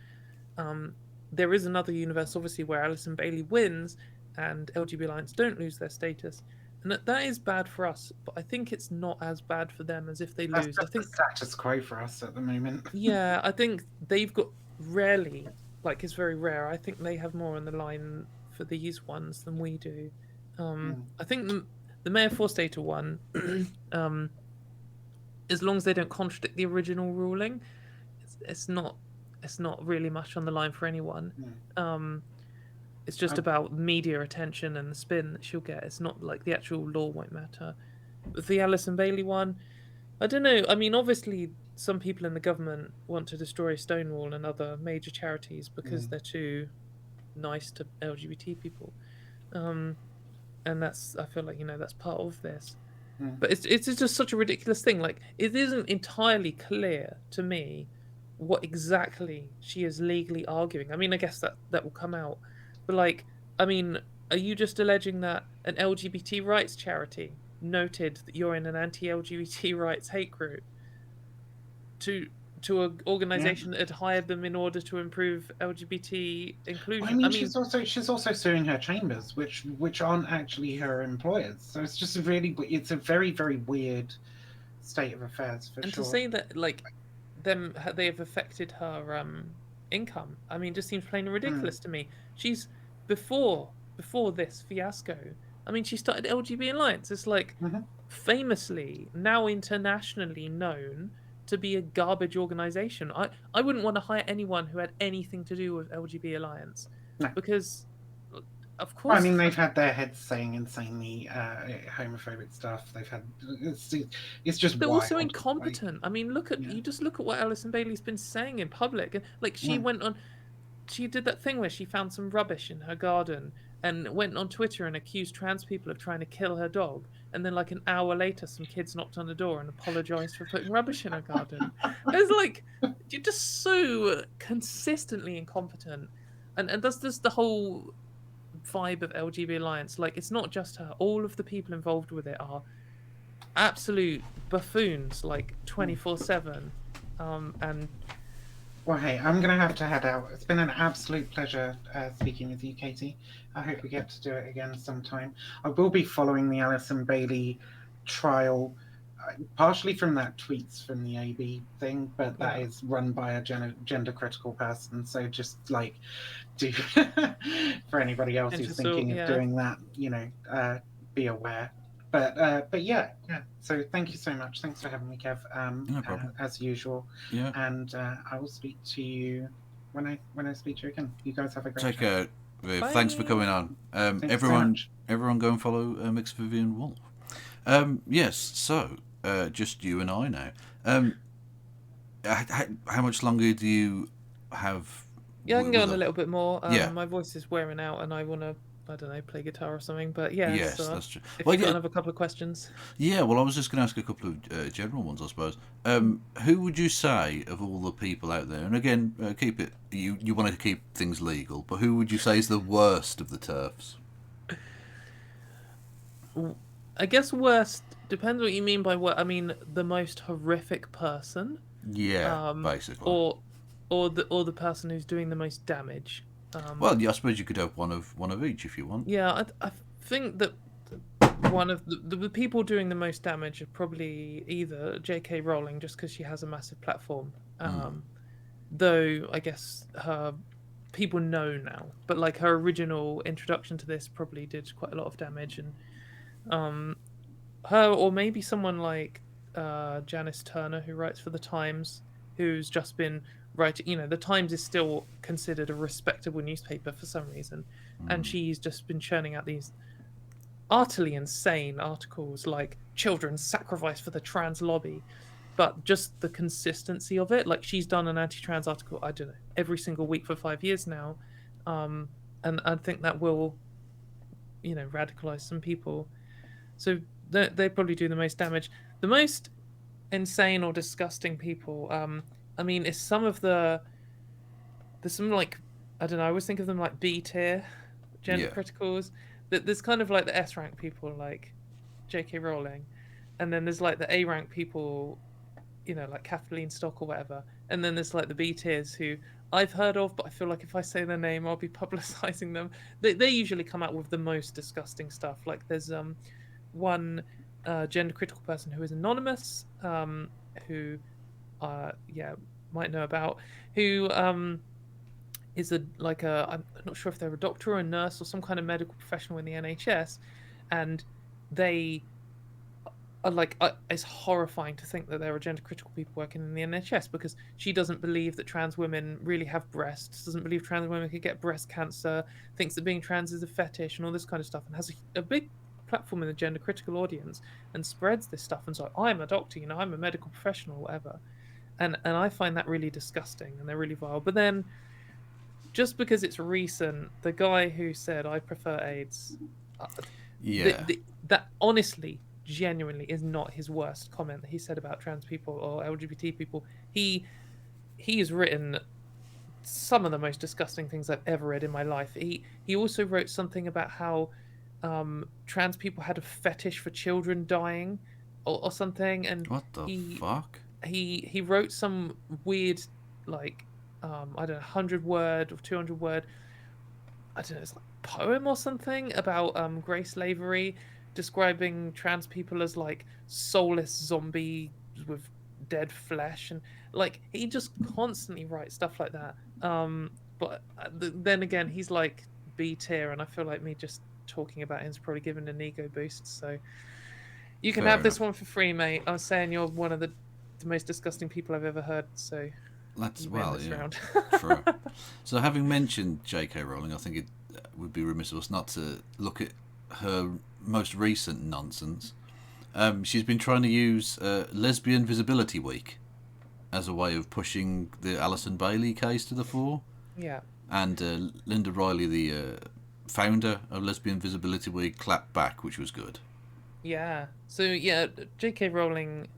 There is another universe, obviously, where Alison Bailey wins and LGBT Alliance don't lose their status. And that is bad for us, but I think it's not as bad for them as if they lose. I think the status quo for us at the moment. Yeah, I think they've got rarely, like it's very rare. I think they have more on the line for these ones than we do. I think the Mayor Forstater one, as long as they don't contradict the original ruling, it's not really much on the line for anyone. It's just about media attention and the spin that she'll get. It's not like the actual law won't matter. With the Alison Bailey one, I don't know. I mean, obviously, some people in the government want to destroy Stonewall and other major charities because they're too nice to LGBT people. And that's, I feel like, that's part of this. Mm. But it's just such a ridiculous thing. Like, it isn't entirely clear to me what exactly she is legally arguing. I mean, I guess that will come out. But like, I mean, are you just alleging that an LGBT rights charity noted that you're in an anti-LGBT rights hate group to an Yeah. organization that had hired them in order to improve LGBT inclusion? Well, I mean, I mean, she's also suing her chambers, which aren't actually her employers. So it's just it's a very, very weird state of affairs for and sure. to say that like they have affected her income, I mean, just seems plain and ridiculous to me. She's before this fiasco, I mean, she started LGBT Alliance. It's like famously now internationally known to be a garbage organization. I wouldn't want to hire anyone who had anything to do with LGBT Alliance, No. because of course. Well, I mean, they've had their heads saying insanely homophobic stuff. They've had it's just. They're wild. also incompetent. Like, I mean, look at you. Just look at what Alison Bailey's been saying in public. And like, she went on. She did that thing where she found some rubbish in her garden and went on Twitter and accused trans people of trying to kill her dog. And then, like, an hour later, some kids knocked on the door and apologized for putting rubbish in her garden. It's like, you're just so consistently incompetent. And that's the whole vibe of LGBT Alliance. Like, it's not just her. All of the people involved with it are absolute buffoons, like 24/7. And well, hey, I'm gonna have to head out. It's been an absolute pleasure speaking with you, Katie. I hope we get to do it again sometime. I will be following the Alison Bailey trial, partially from that tweets from the AB thing, but that is run by a gender critical person. So just like, do for anybody else who's thinking of doing that, be aware. But yeah. So thank you so much. Thanks for having me, Kev. No problem. As usual. Yeah. And I will speak to you when I speak to you again. You guys have a great Take time. care, Viv. Thanks for coming on. Everyone go and follow Mix Vivian Wulf. Yes. So just you and I now. How much longer do you have? Yeah, I can go on a little bit more. Yeah. My voice is wearing out, and I want to, I don't know, play guitar or something. But yeah, yes, that's true. If you've got another couple of questions. Yeah, well, I was just going to ask a couple of general ones, I suppose. Who would you say, of all the people out there, and again, keep it, you want to keep things legal, but who would you say is the worst of the TERFs? I guess worst depends what you mean by what. I mean, the most horrific person. Yeah, basically. Or the person who's doing the most damage. Well, yeah, I suppose you could have one of each if you want. Yeah, I think that one of the people doing the most damage are probably either J.K. Rowling, just because she has a massive platform. Though I guess her people know now, but like her original introduction to this probably did quite a lot of damage, and her, or maybe someone like Janice Turner, who writes for the Times, who's just been writing. The Times is still considered a respectable newspaper for some reason, and she's just been churning out these utterly insane articles like children sacrificed for the trans lobby, but just the consistency of it. Like, she's done an anti-trans article, I don't know, every single week for 5 years now, and I think that will radicalize some people. So they probably do the most damage. The most insane or disgusting people, I mean, it's there's some, like, I don't know, I always think of them like B tier gender criticals. There's kind of like the S rank people like J.K. Rowling, and then there's like the A rank people, like Kathleen Stock or whatever, and then there's like the B tiers who I've heard of, but I feel like if I say their name, I'll be publicizing them. They usually come out with the most disgusting stuff. Like, there's one gender critical person who is anonymous, who might know about, who is I'm not sure if they're a doctor or a nurse or some kind of medical professional in the NHS, and they are like, it's horrifying to think that there are gender critical people working in the NHS, because she doesn't believe that trans women really have breasts, doesn't believe trans women could get breast cancer, thinks that being trans is a fetish and all this kind of stuff, and has a big platform in the gender critical audience and spreads this stuff, and so I'm a doctor, I'm a medical professional or whatever, and I find that really disgusting, and they're really vile. But then just because it's recent, the guy who said I prefer AIDS, uh, Yeah. that honestly, genuinely is not his worst comment that he said about trans people or LGBT people. He has written some of the most disgusting things I've ever read in my life. He also wrote something about how trans people had a fetish for children dying or something, and What the fuck? he wrote some weird like I don't know 100-word or 200-word, I don't know, it's like poem or something about grey slavery, describing trans people as like soulless zombies with dead flesh, and like he just constantly writes stuff like that. But then again, he's like B tier, and I feel like me just talking about him is probably giving an ego boost. So you can Fair have this enough. one for free, mate. I was saying you're one of the most disgusting people I've ever heard. So That's you win well, this yeah. round. True. So, having mentioned J.K. Rowling, I think it would be remiss of us not to look at her most recent nonsense. She's been trying to use Lesbian Visibility Week as a way of pushing the Alison Bailey case to the fore. Yeah. And Linda Riley, the founder of Lesbian Visibility Week, clapped back, which was good. Yeah. So yeah, J.K. Rowling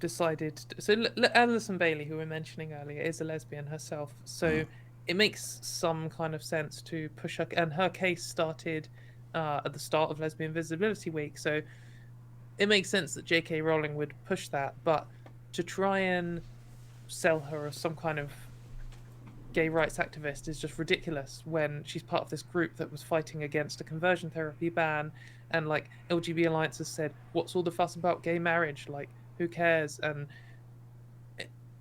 decided. Alison Bailey, who we were mentioning earlier, is a lesbian herself. So it makes some kind of sense to push her. And her case started at the start of Lesbian Visibility Week. So it makes sense that J.K. Rowling would push that. But to try and sell her as some kind of gay rights activist is just ridiculous when she's part of this group that was fighting against a conversion therapy ban, and like LGBT Alliance has said, what's all the fuss about gay marriage, like who cares? And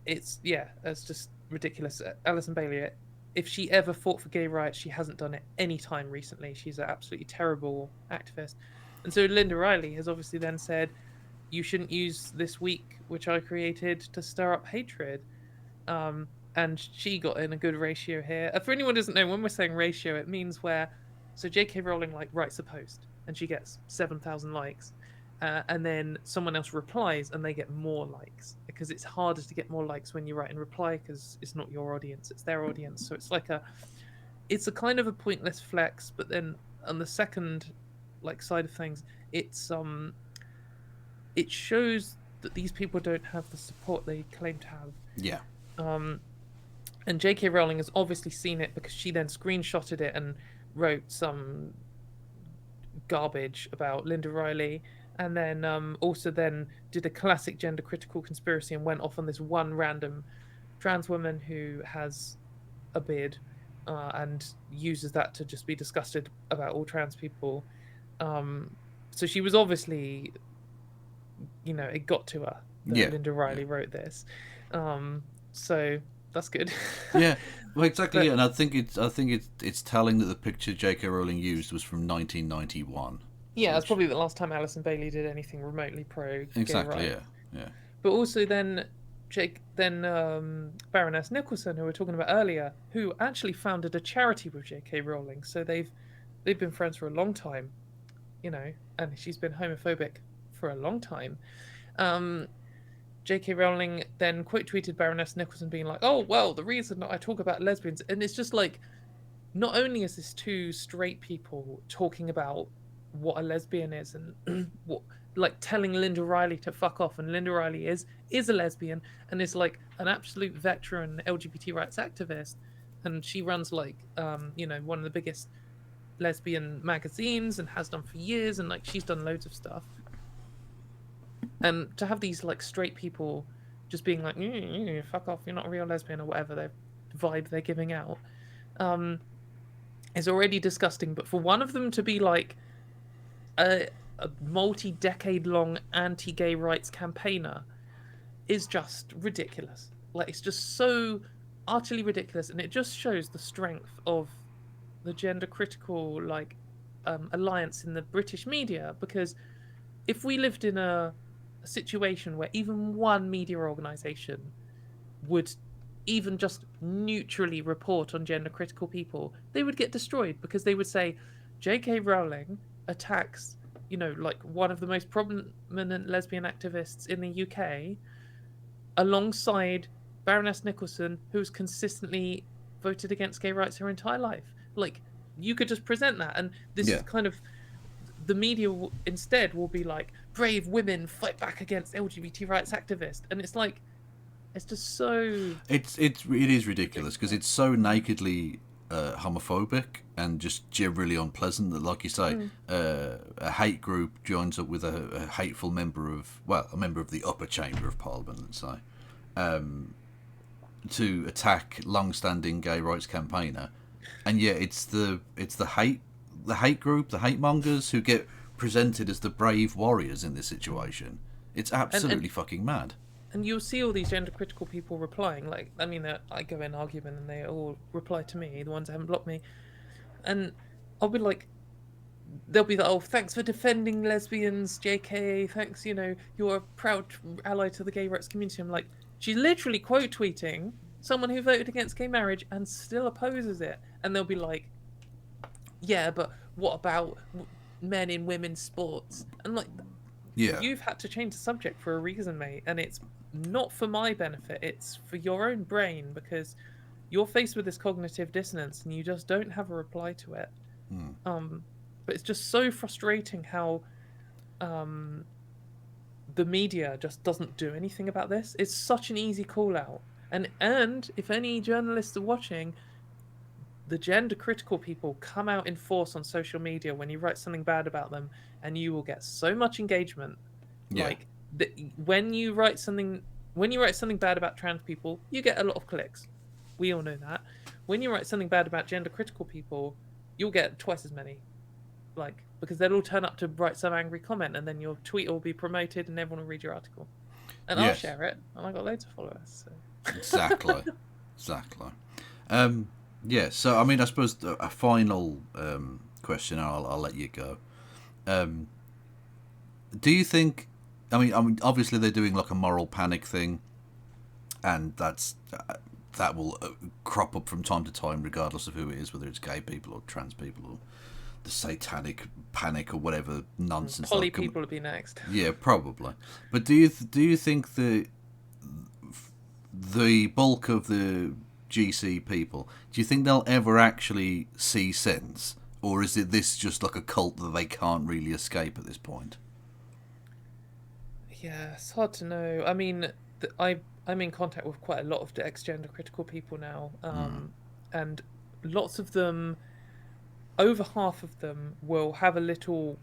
it's just ridiculous. Alison Bailey, if she ever fought for gay rights, she hasn't done it any time recently. She's an absolutely terrible activist. And so Linda Riley has obviously then said, you shouldn't use this week which I created to stir up hatred. And she got in a good ratio here. For anyone who doesn't know, when we're saying ratio, it means where, so J.K. Rowling like writes a post and she gets 7,000 likes, and then someone else replies and they get more likes, because it's harder to get more likes when you write in reply because it's not your audience, it's their audience. So it's a kind of a pointless flex. But then on the second like side of things, it shows that these people don't have the support they claim to have. Yeah. And J.K. Rowling has obviously seen it, because she then screenshotted it and wrote some garbage about Linda Riley, and then also then did a classic gender critical conspiracy and went off on this one random trans woman who has a beard, and uses that to just be disgusted about all trans people. So she was obviously, it got to her that Linda Riley wrote this. So that's good. Yeah, well, exactly. And I think it's telling that the picture J.K. Rowling used was from 1991. Yeah, that's probably the last time Alison Bailey did anything remotely pro gay rights. Yeah. But also then Baroness Nicholson, who we were talking about earlier, who actually founded a charity with J.K. Rowling. So they've been friends for a long time, and she's been homophobic for a long time. J.K. Rowling then quote tweeted Baroness Nicholson being like, "Oh well, the reason that I talk about lesbians," and it's just like, not only is this two straight people talking about what a lesbian is and what, like, telling Linda Riley to fuck off, and Linda Riley is a lesbian and is like an absolute veteran LGBT rights activist, and she runs like one of the biggest lesbian magazines and has done for years, and like she's done loads of stuff. And to have these like straight people just being like, fuck off, you're not a real lesbian, or whatever their vibe they're giving out, is already disgusting. But for one of them to be like a multi-decade long anti-gay rights campaigner is just ridiculous. Like, it's just so utterly ridiculous, and it just shows the strength of the gender critical alliance in the British media. Because if we lived in a situation where even one media organization would even just neutrally report on gender critical people, they would get destroyed, because they would say J.K. Rowling attacks one of the most prominent lesbian activists in the UK alongside Baroness Nicholson, who's consistently voted against gay rights her entire life. Like, you could just present that, and this is kind of the media instead will be like, brave women fight back against LGBT rights activists, and it's like, it's just so it is ridiculous because it's so nakedly homophobic and just generally unpleasant that, like you say, a hate group joins up with a hateful member of the upper chamber of Parliament, let's say, to attack long-standing gay rights campaigner, and yet it's the hate group, the hate mongers, who get presented as the brave warriors in this situation. It's absolutely fucking mad. And you'll see all these gender critical people replying. Like, I mean, I go in argument and they all reply to me, the ones that haven't blocked me, and I'll be like, they'll be like, oh, thanks for defending lesbians, JK, thanks, you're a proud ally to the gay rights community. I'm like, she's literally quote tweeting someone who voted against gay marriage and still opposes it. And they'll be like, yeah, but what about men in women's sports? And like, you've had to change the subject for a reason, mate, and it's not for my benefit, it's for your own brain, because you're faced with this cognitive dissonance and you just don't have a reply to it. But it's just so frustrating how the media just doesn't do anything about this. It's such an easy call out, and if any journalists are watching, the gender critical people come out in force on social media when you write something bad about them, and you will get so much engagement. Like, when you write something bad about trans people, you get a lot of clicks. We all know that. When you write something bad about gender critical people, you'll get twice as many. Like, because they'll all turn up to write some angry comment, and then your tweet will be promoted and everyone will read your article. And I'll share it, and I got loads of followers. So. Exactly. Yeah, so I mean, I suppose a final question, and I'll let you go. Do you think? I mean, obviously they're doing like a moral panic thing, and that will crop up from time to time, regardless of who it is, whether it's gay people or trans people or the satanic panic or whatever nonsense. Poly people will be next. Yeah, probably. But do you think the bulk of the GC people, do you think they'll ever actually see sense, or is this just like a cult that they can't really escape at this point? Yeah, it's hard to know. I mean, I'm in contact with quite a lot of the ex-gender critical people now, and lots of them, over half of them, will have a little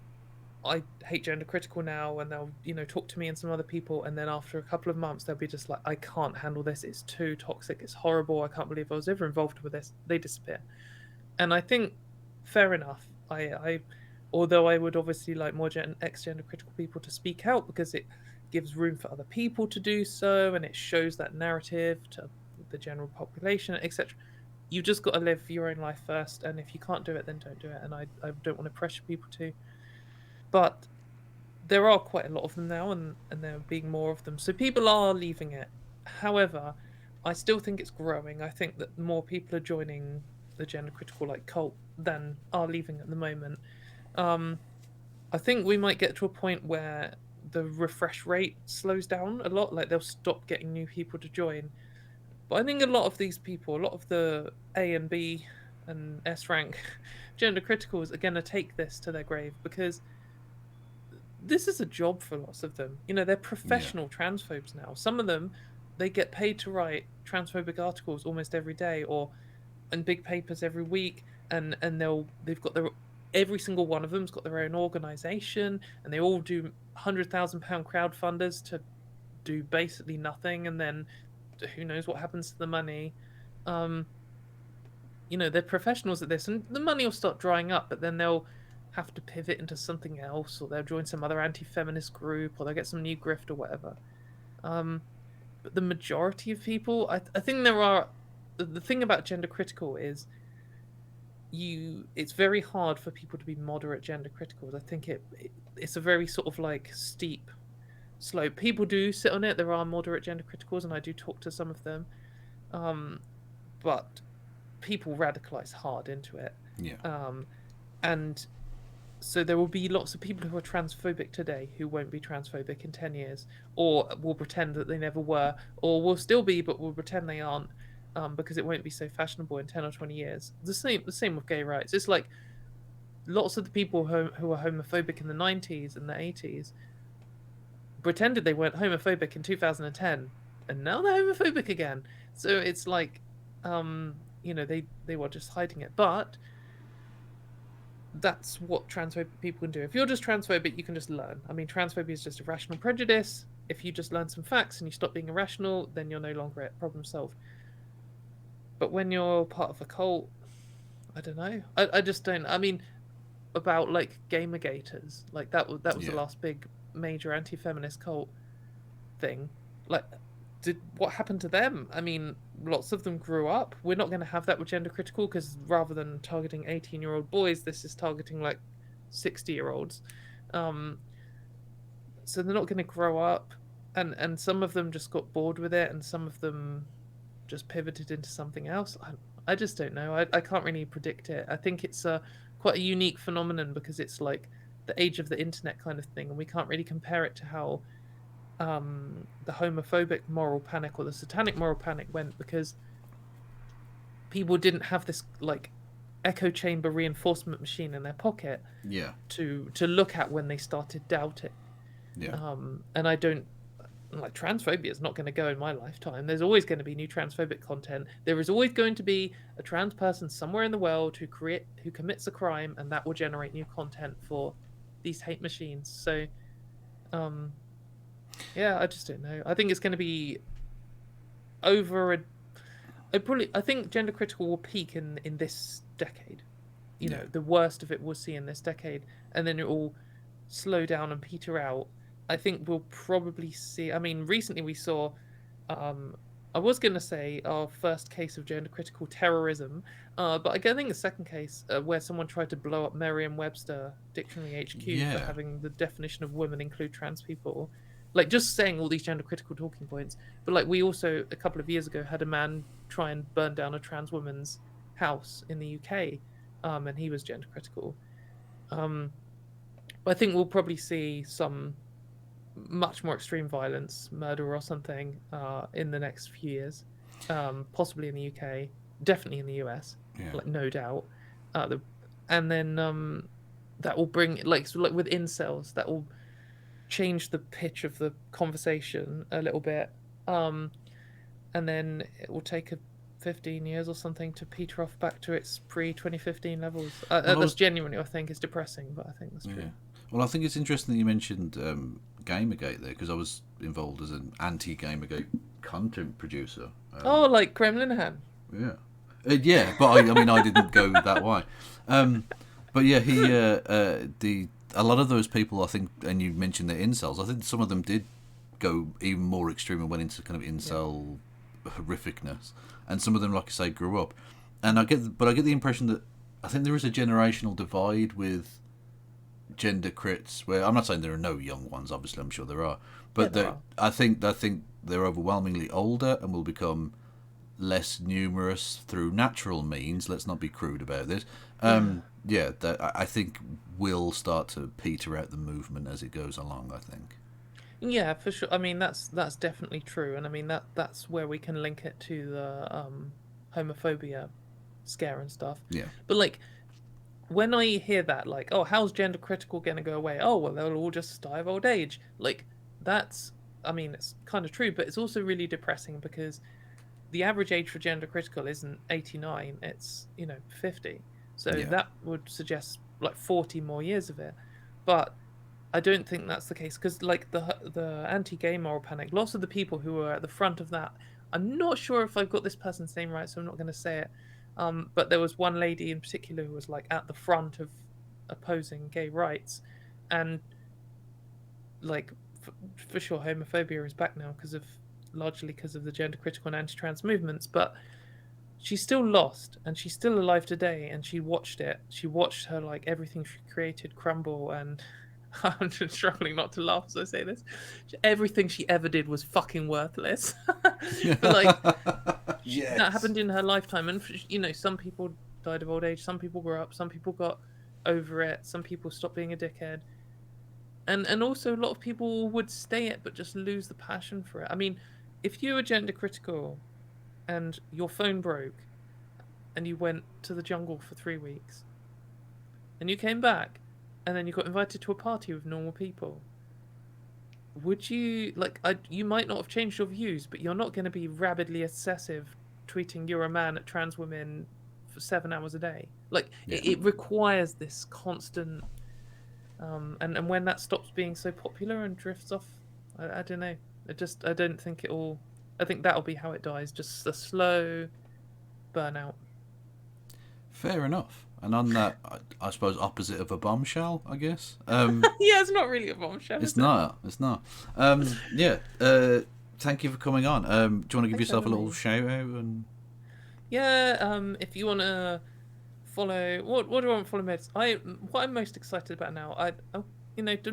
I hate gender critical now, and they'll talk to me and some other people, and then after a couple of months they'll be just like, I can't handle this, it's too toxic, it's horrible, I can't believe I was ever involved with this. They disappear. And I think fair enough. I although I would obviously like more ex-gender critical people to speak out, because it gives room for other people to do so, and it shows that narrative to the general population, etc. You just got to live your own life first, and if you can't do it, then don't do it. And I don't want to pressure people to. But there are quite a lot of them now, and there being more of them. So people are leaving it. However, I still think it's growing. I think that more people are joining the gender critical cult than are leaving at the moment. I think we might get to a point where the refresh rate slows down a lot. Like, they'll stop getting new people to join. But I think a lot of these people, a lot of the A and B and S rank gender criticals are going to take this to their grave, because this is a job for lots of them. They're professional transphobes now. Some of them, they get paid to write transphobic articles almost every day, or in big papers every week, and they've got every single one of them's got their own organisation, and they all do £100,000 crowdfunders to do basically nothing, and then who knows what happens to the money. They're professionals at this, and the money will start drying up, but then they'll have to pivot into something else, or they'll join some other anti-feminist group, or they'll get some new grift or whatever. But the majority of people, I think there are... The thing about gender critical is it's very hard for people to be moderate gender criticals. I think it's a very sort of steep slope. People do sit on it. There are moderate gender criticals, and I do talk to some of them. But people radicalize hard into it. Yeah. And so there will be lots of people who are transphobic today who won't be transphobic in 10 years, or will pretend that they never were, or will still be but will pretend they aren't. because it won't be so fashionable in 10 or 20 years. The same with gay rights. It's like lots of the people who were homophobic in the 90s and the 80s pretended they weren't homophobic in 2010, and now they're homophobic again. So it's like, they were just hiding it. But that's what transphobic people can do. If you're just transphobic, you can just learn. I mean, transphobia is just irrational prejudice. If you just learn some facts and you stop being irrational, then you're no longer at problem solved. But when you're part of a cult, I don't know. I just don't. I mean, about like Gamergators, like that was the last big major anti-feminist cult thing. Like, what happened to them? I mean, lots of them grew up. We're not going to have that with gender critical, because rather than targeting 18-year-old boys, this is targeting like 60-year-olds. So they're not going to grow up, and some of them just got bored with it, and some of them just pivoted into something else. I just don't know. I can't really predict it. I think it's quite a unique phenomenon, because it's like the age of the internet kind of thing, and we can't really compare it to how the homophobic moral panic or the satanic moral panic went, because people didn't have this like echo chamber reinforcement machine in their pocket to look at when they started doubting. And I don't like, transphobia is not going to go in my lifetime. There's always going to be new transphobic content. There is always going to be a trans person somewhere in the world who commits a crime, and that will generate new content for these hate machines. So I just don't know. I think it's going to be over I think gender critical will peak in this decade. You know, the worst of it we'll see in this decade, and then it will slow down and peter out. I think we'll probably see. I mean, recently we saw, I was going to say our first case of gender critical terrorism, but I think the second case where someone tried to blow up Merriam-Webster Dictionary HQ for having the definition of women include trans people. Like, just saying all these gender critical talking points. But like, we also a couple of years ago had a man try and burn down a trans woman's house in the UK, and he was gender critical. I think we'll probably see some much more extreme violence, murder or something, in the next few years, possibly in the UK, definitely in the US, like no doubt. And then that will bring like with incels, that will change the pitch of the conversation a little bit, and then it will take 15 years or something to peter off back to its pre-2015 levels. That's genuinely, I think, is depressing, but I think that's true. Well, I think it's interesting that you mentioned Gamergate there, because I was involved as an anti-Gamergate content producer. Like Kremlin Han. Yeah, but I mean, I didn't go that way. But yeah, a lot of those people, I think, and you mentioned the incels, I think some of them did go even more extreme and went into kind of incel horrificness, and some of them, like I say, grew up. And I get the impression that I think there is a generational divide with gender crits, where I'm not saying there are no young ones, obviously I'm sure there are, but I think they're overwhelmingly older and will become less numerous through natural means. Let's not be crude about this. I think will start to peter out the movement as it goes along, I think. Yeah, for sure. I mean, that's definitely true, and I mean that's where we can link it to the homophobia scare and stuff. But like, when I hear that, like, oh, how's gender critical going to go away? Oh, well, they'll all just die of old age. Like, that's, I mean, it's kind of true, but it's also really depressing, because the average age for gender critical isn't 89, it's, 50. So that would suggest like 40 more years of it. But I don't think that's the case, because like the anti-gay moral panic, lots of the people who were at the front of that, I'm not sure if I've got this person's name right, so I'm not going to say it. But there was one lady in particular who was like at the front of opposing gay rights, and like for sure homophobia is back now largely because of the gender critical and anti-trans movements, but she's still lost, and she's still alive today, and she watched her like everything she created crumble, and I'm just struggling not to laugh as I say this. Everything she ever did was fucking worthless. But like, that happened in her lifetime, and some people died of old age, some people grew up, some people got over it, some people stopped being a dickhead, and also a lot of people would stay it but just lose the passion for it. I mean, if you were gender critical and your phone broke and you went to the jungle for 3 weeks and you came back and then you got invited to a party with normal people, would you, like, you might not have changed your views, but you're not going to be rabidly obsessive tweeting "you're a man" at trans women for 7 hours a day. Like, it requires this constant, and when that stops being so popular and drifts off, I don't know. I don't think it'll. I think that'll be how it dies. Just a slow burnout. Fair enough. And on that, I suppose opposite of a bombshell, I guess. Yeah, it's not really a bombshell. It's not. It's not. Yeah. Thank you for coming on. Do you want to give yourself a little shout out? And yeah. If you want to follow, what do I want to follow most? What I'm most excited about now. I'm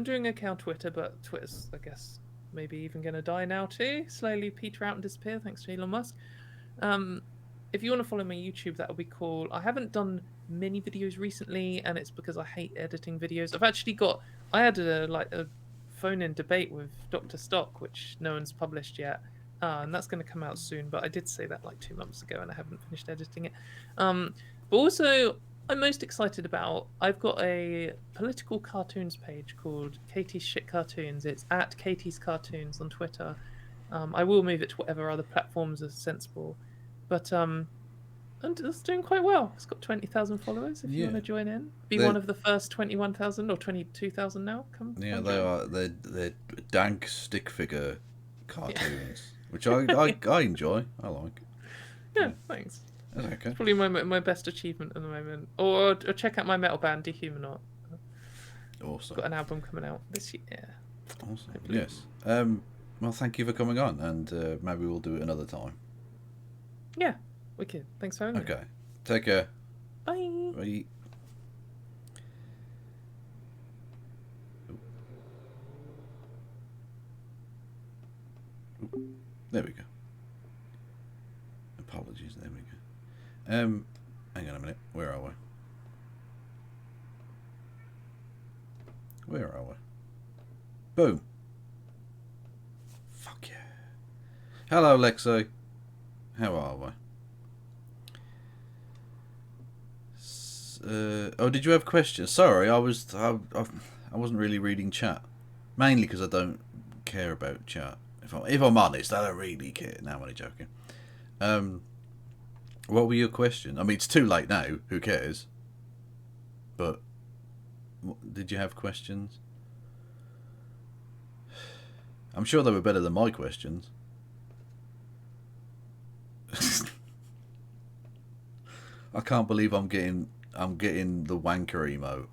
doing okay on Twitter, but Twitter's, I guess, maybe even going to die now too. Slowly peter out and disappear, thanks to Elon Musk. If you want to follow my YouTube, that would be cool. I haven't done many videos recently, and it's because I hate editing videos. I had a phone-in debate with Dr. Stock, which no one's published yet, and that's going to come out soon. But I did say that like 2 months ago, and I haven't finished editing it. But also, I'm most excited about. I've got a political cartoons page called Katy's Shit Cartoons. It's at Katy's Cartoons on Twitter. I will move it to whatever other platforms are sensible. But and it's doing quite well. It's got 20,000 followers. If you want to join in, one of the first 21,000 or 22,000 now. They're dank stick figure cartoons, which I enjoy. I like. Yeah, thanks. That's okay. It's probably my best achievement at the moment. Or check out my metal band, Dehumanot. Awesome. Got an album coming out this year. Awesome. Yes. Well, thank you for coming on, and maybe we'll do it another time. Yeah, wicked. Thanks for having me. Okay. Take care. Bye. Bye. There we go. Apologies. There we go. Hang on a minute. Where are we? Where are we? Boom. Fuck yeah. Hello, Lexi. How are we? Did you have questions? Sorry, I wasn't really reading chat. Mainly because I don't care about chat. If I'm honest, I don't really care. No, I'm only joking. What were your questions? I mean, it's too late now. Who cares? But did you have questions? I'm sure they were better than my questions. I can't believe I'm getting the wanker emote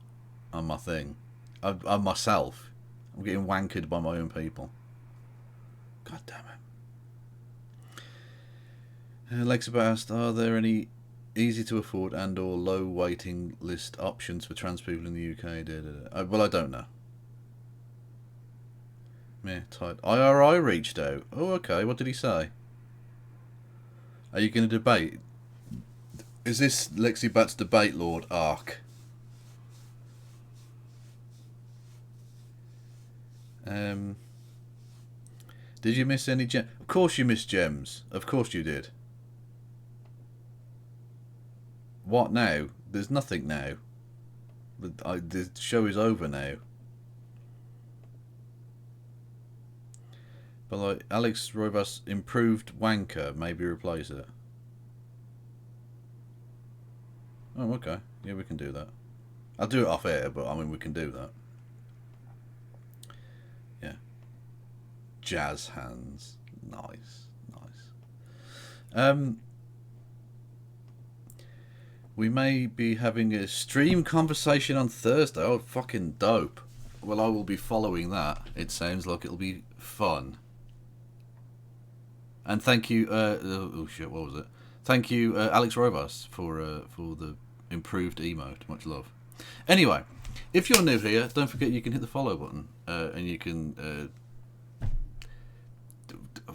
on my thing. On myself. I'm getting wankered by my own people. God damn it. Lexa asked, are there any easy to afford and or low waiting list options for trans people in the UK? Well, I don't know. Yeah, tight. IRI reached out. Oh, okay. What did he say? Are you going to debate? Is this Lexi Bat's debate lord arc? Did you miss any gems? Of course you missed gems. Of course you did. What now? There's nothing now. The show is over now. But like Alex Roivas improved wanker, maybe replace it. Oh, okay. Yeah, we can do that. I'll do it off air, but I mean we can do that. Yeah. Jazz hands. Nice. We may be having a stream conversation on Thursday. Oh, fucking dope. Well, I will be following that. It sounds like it'll be fun. And thank you, oh shit, what was it? Thank you, Alex Roivas, for the improved emote. Much love. Anyway, if you're new here, don't forget you can hit the follow button, and you can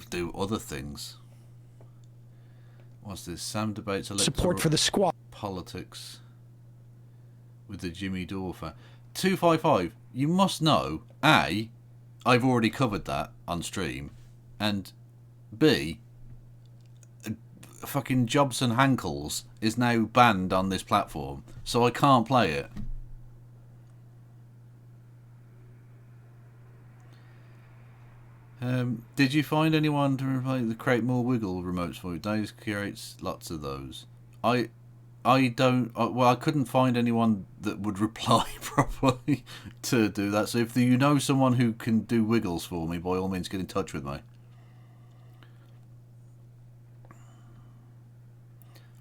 do other things. What's this? Sam debates support for the squad. Politics with the Jimmy Dore fan. 255. You must know, A, I've already covered that on stream, and B, fucking Jobson Hankles is now banned on this platform, so I can't play it. Did you find anyone to create more Wiggle remotes for you? Dave creates lots of those. I don't. Well, I couldn't find anyone that would reply properly to do that. So if you know someone who can do Wiggles for me, by all means, get in touch with me.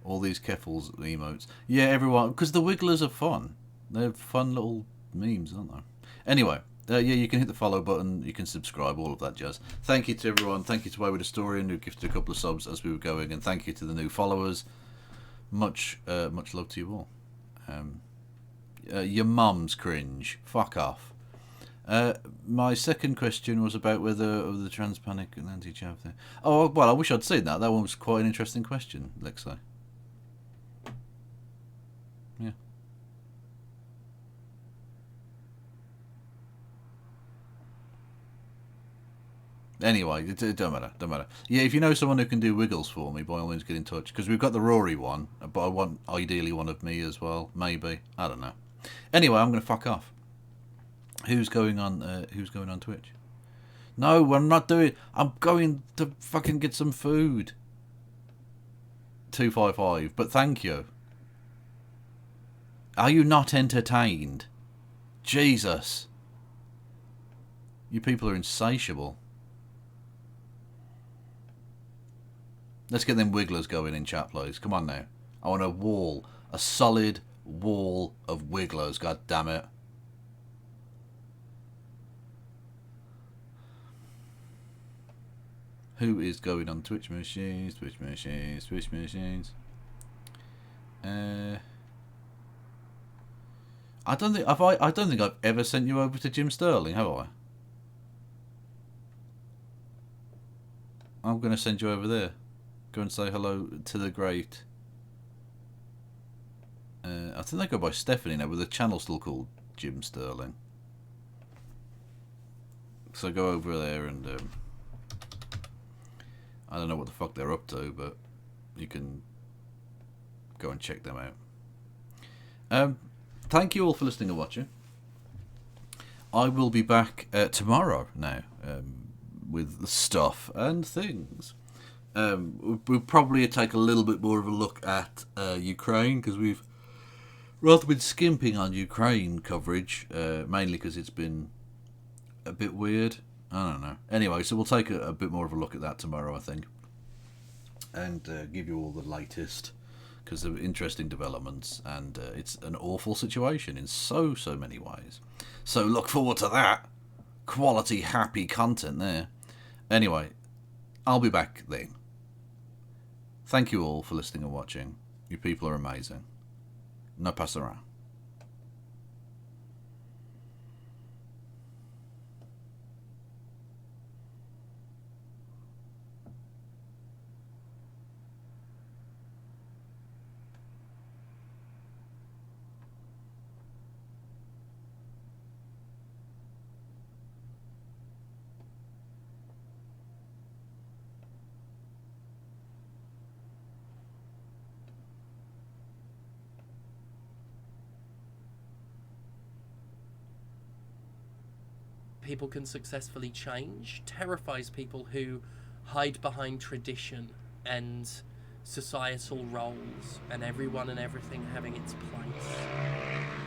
All these Keffels emotes. Yeah, everyone, because the Wigglers are fun. They're fun little memes, aren't they? Anyway. Yeah, you can hit the follow button, you can subscribe, all of that jazz. Thank you to everyone. Thank you to Wayward Historian, who gifted a couple of subs as we were going, and thank you to the new followers. Much love to you all. Your mum's cringe. Fuck off. My second question was about whether the trans panic and anti-chav thing. Oh, well, I wish I'd seen that. That one was quite an interesting question, Lexi. Yeah. Anyway, it don't matter. Yeah, if you know someone who can do Wiggles for me, by all means get in touch. Because we've got the Rory one, but I want ideally one of me as well. Maybe. I don't know. Anyway, I'm going to fuck off. Who's going on Twitch? No, I'm not doing... I'm going to fucking get some food. 255, but thank you. Are you not entertained? Jesus. You people are insatiable. Let's get them Wigglers going in chat, please. Come on now. I want a solid wall of Wigglers, god damn it. Who is going on Twitch machines? I don't think I've ever sent you over to Jim Sterling, have I? I'm going to send you over there. Go and say hello to the great. I think they go by Stephanie now, but the channel's still called Jim Sterling. So go over there and I don't know what the fuck they're up to, but you can go and check them out. Thank you all for listening and watching. I will be back tomorrow now with stuff and things. We'll probably take a little bit more of a look at Ukraine, because we've rather been skimping on Ukraine coverage, mainly because it's been a bit weird. I don't know. Anyway, so we'll take a bit more of a look at that tomorrow, I think, and give you all the latest, because of interesting developments, and it's an awful situation in so many ways. So look forward to that. Quality, happy content there. Anyway, I'll be back then. Thank you all for listening and watching. You people are amazing. No passerà. People can successfully change terrifies people who hide behind tradition and societal roles and everyone and everything having its place.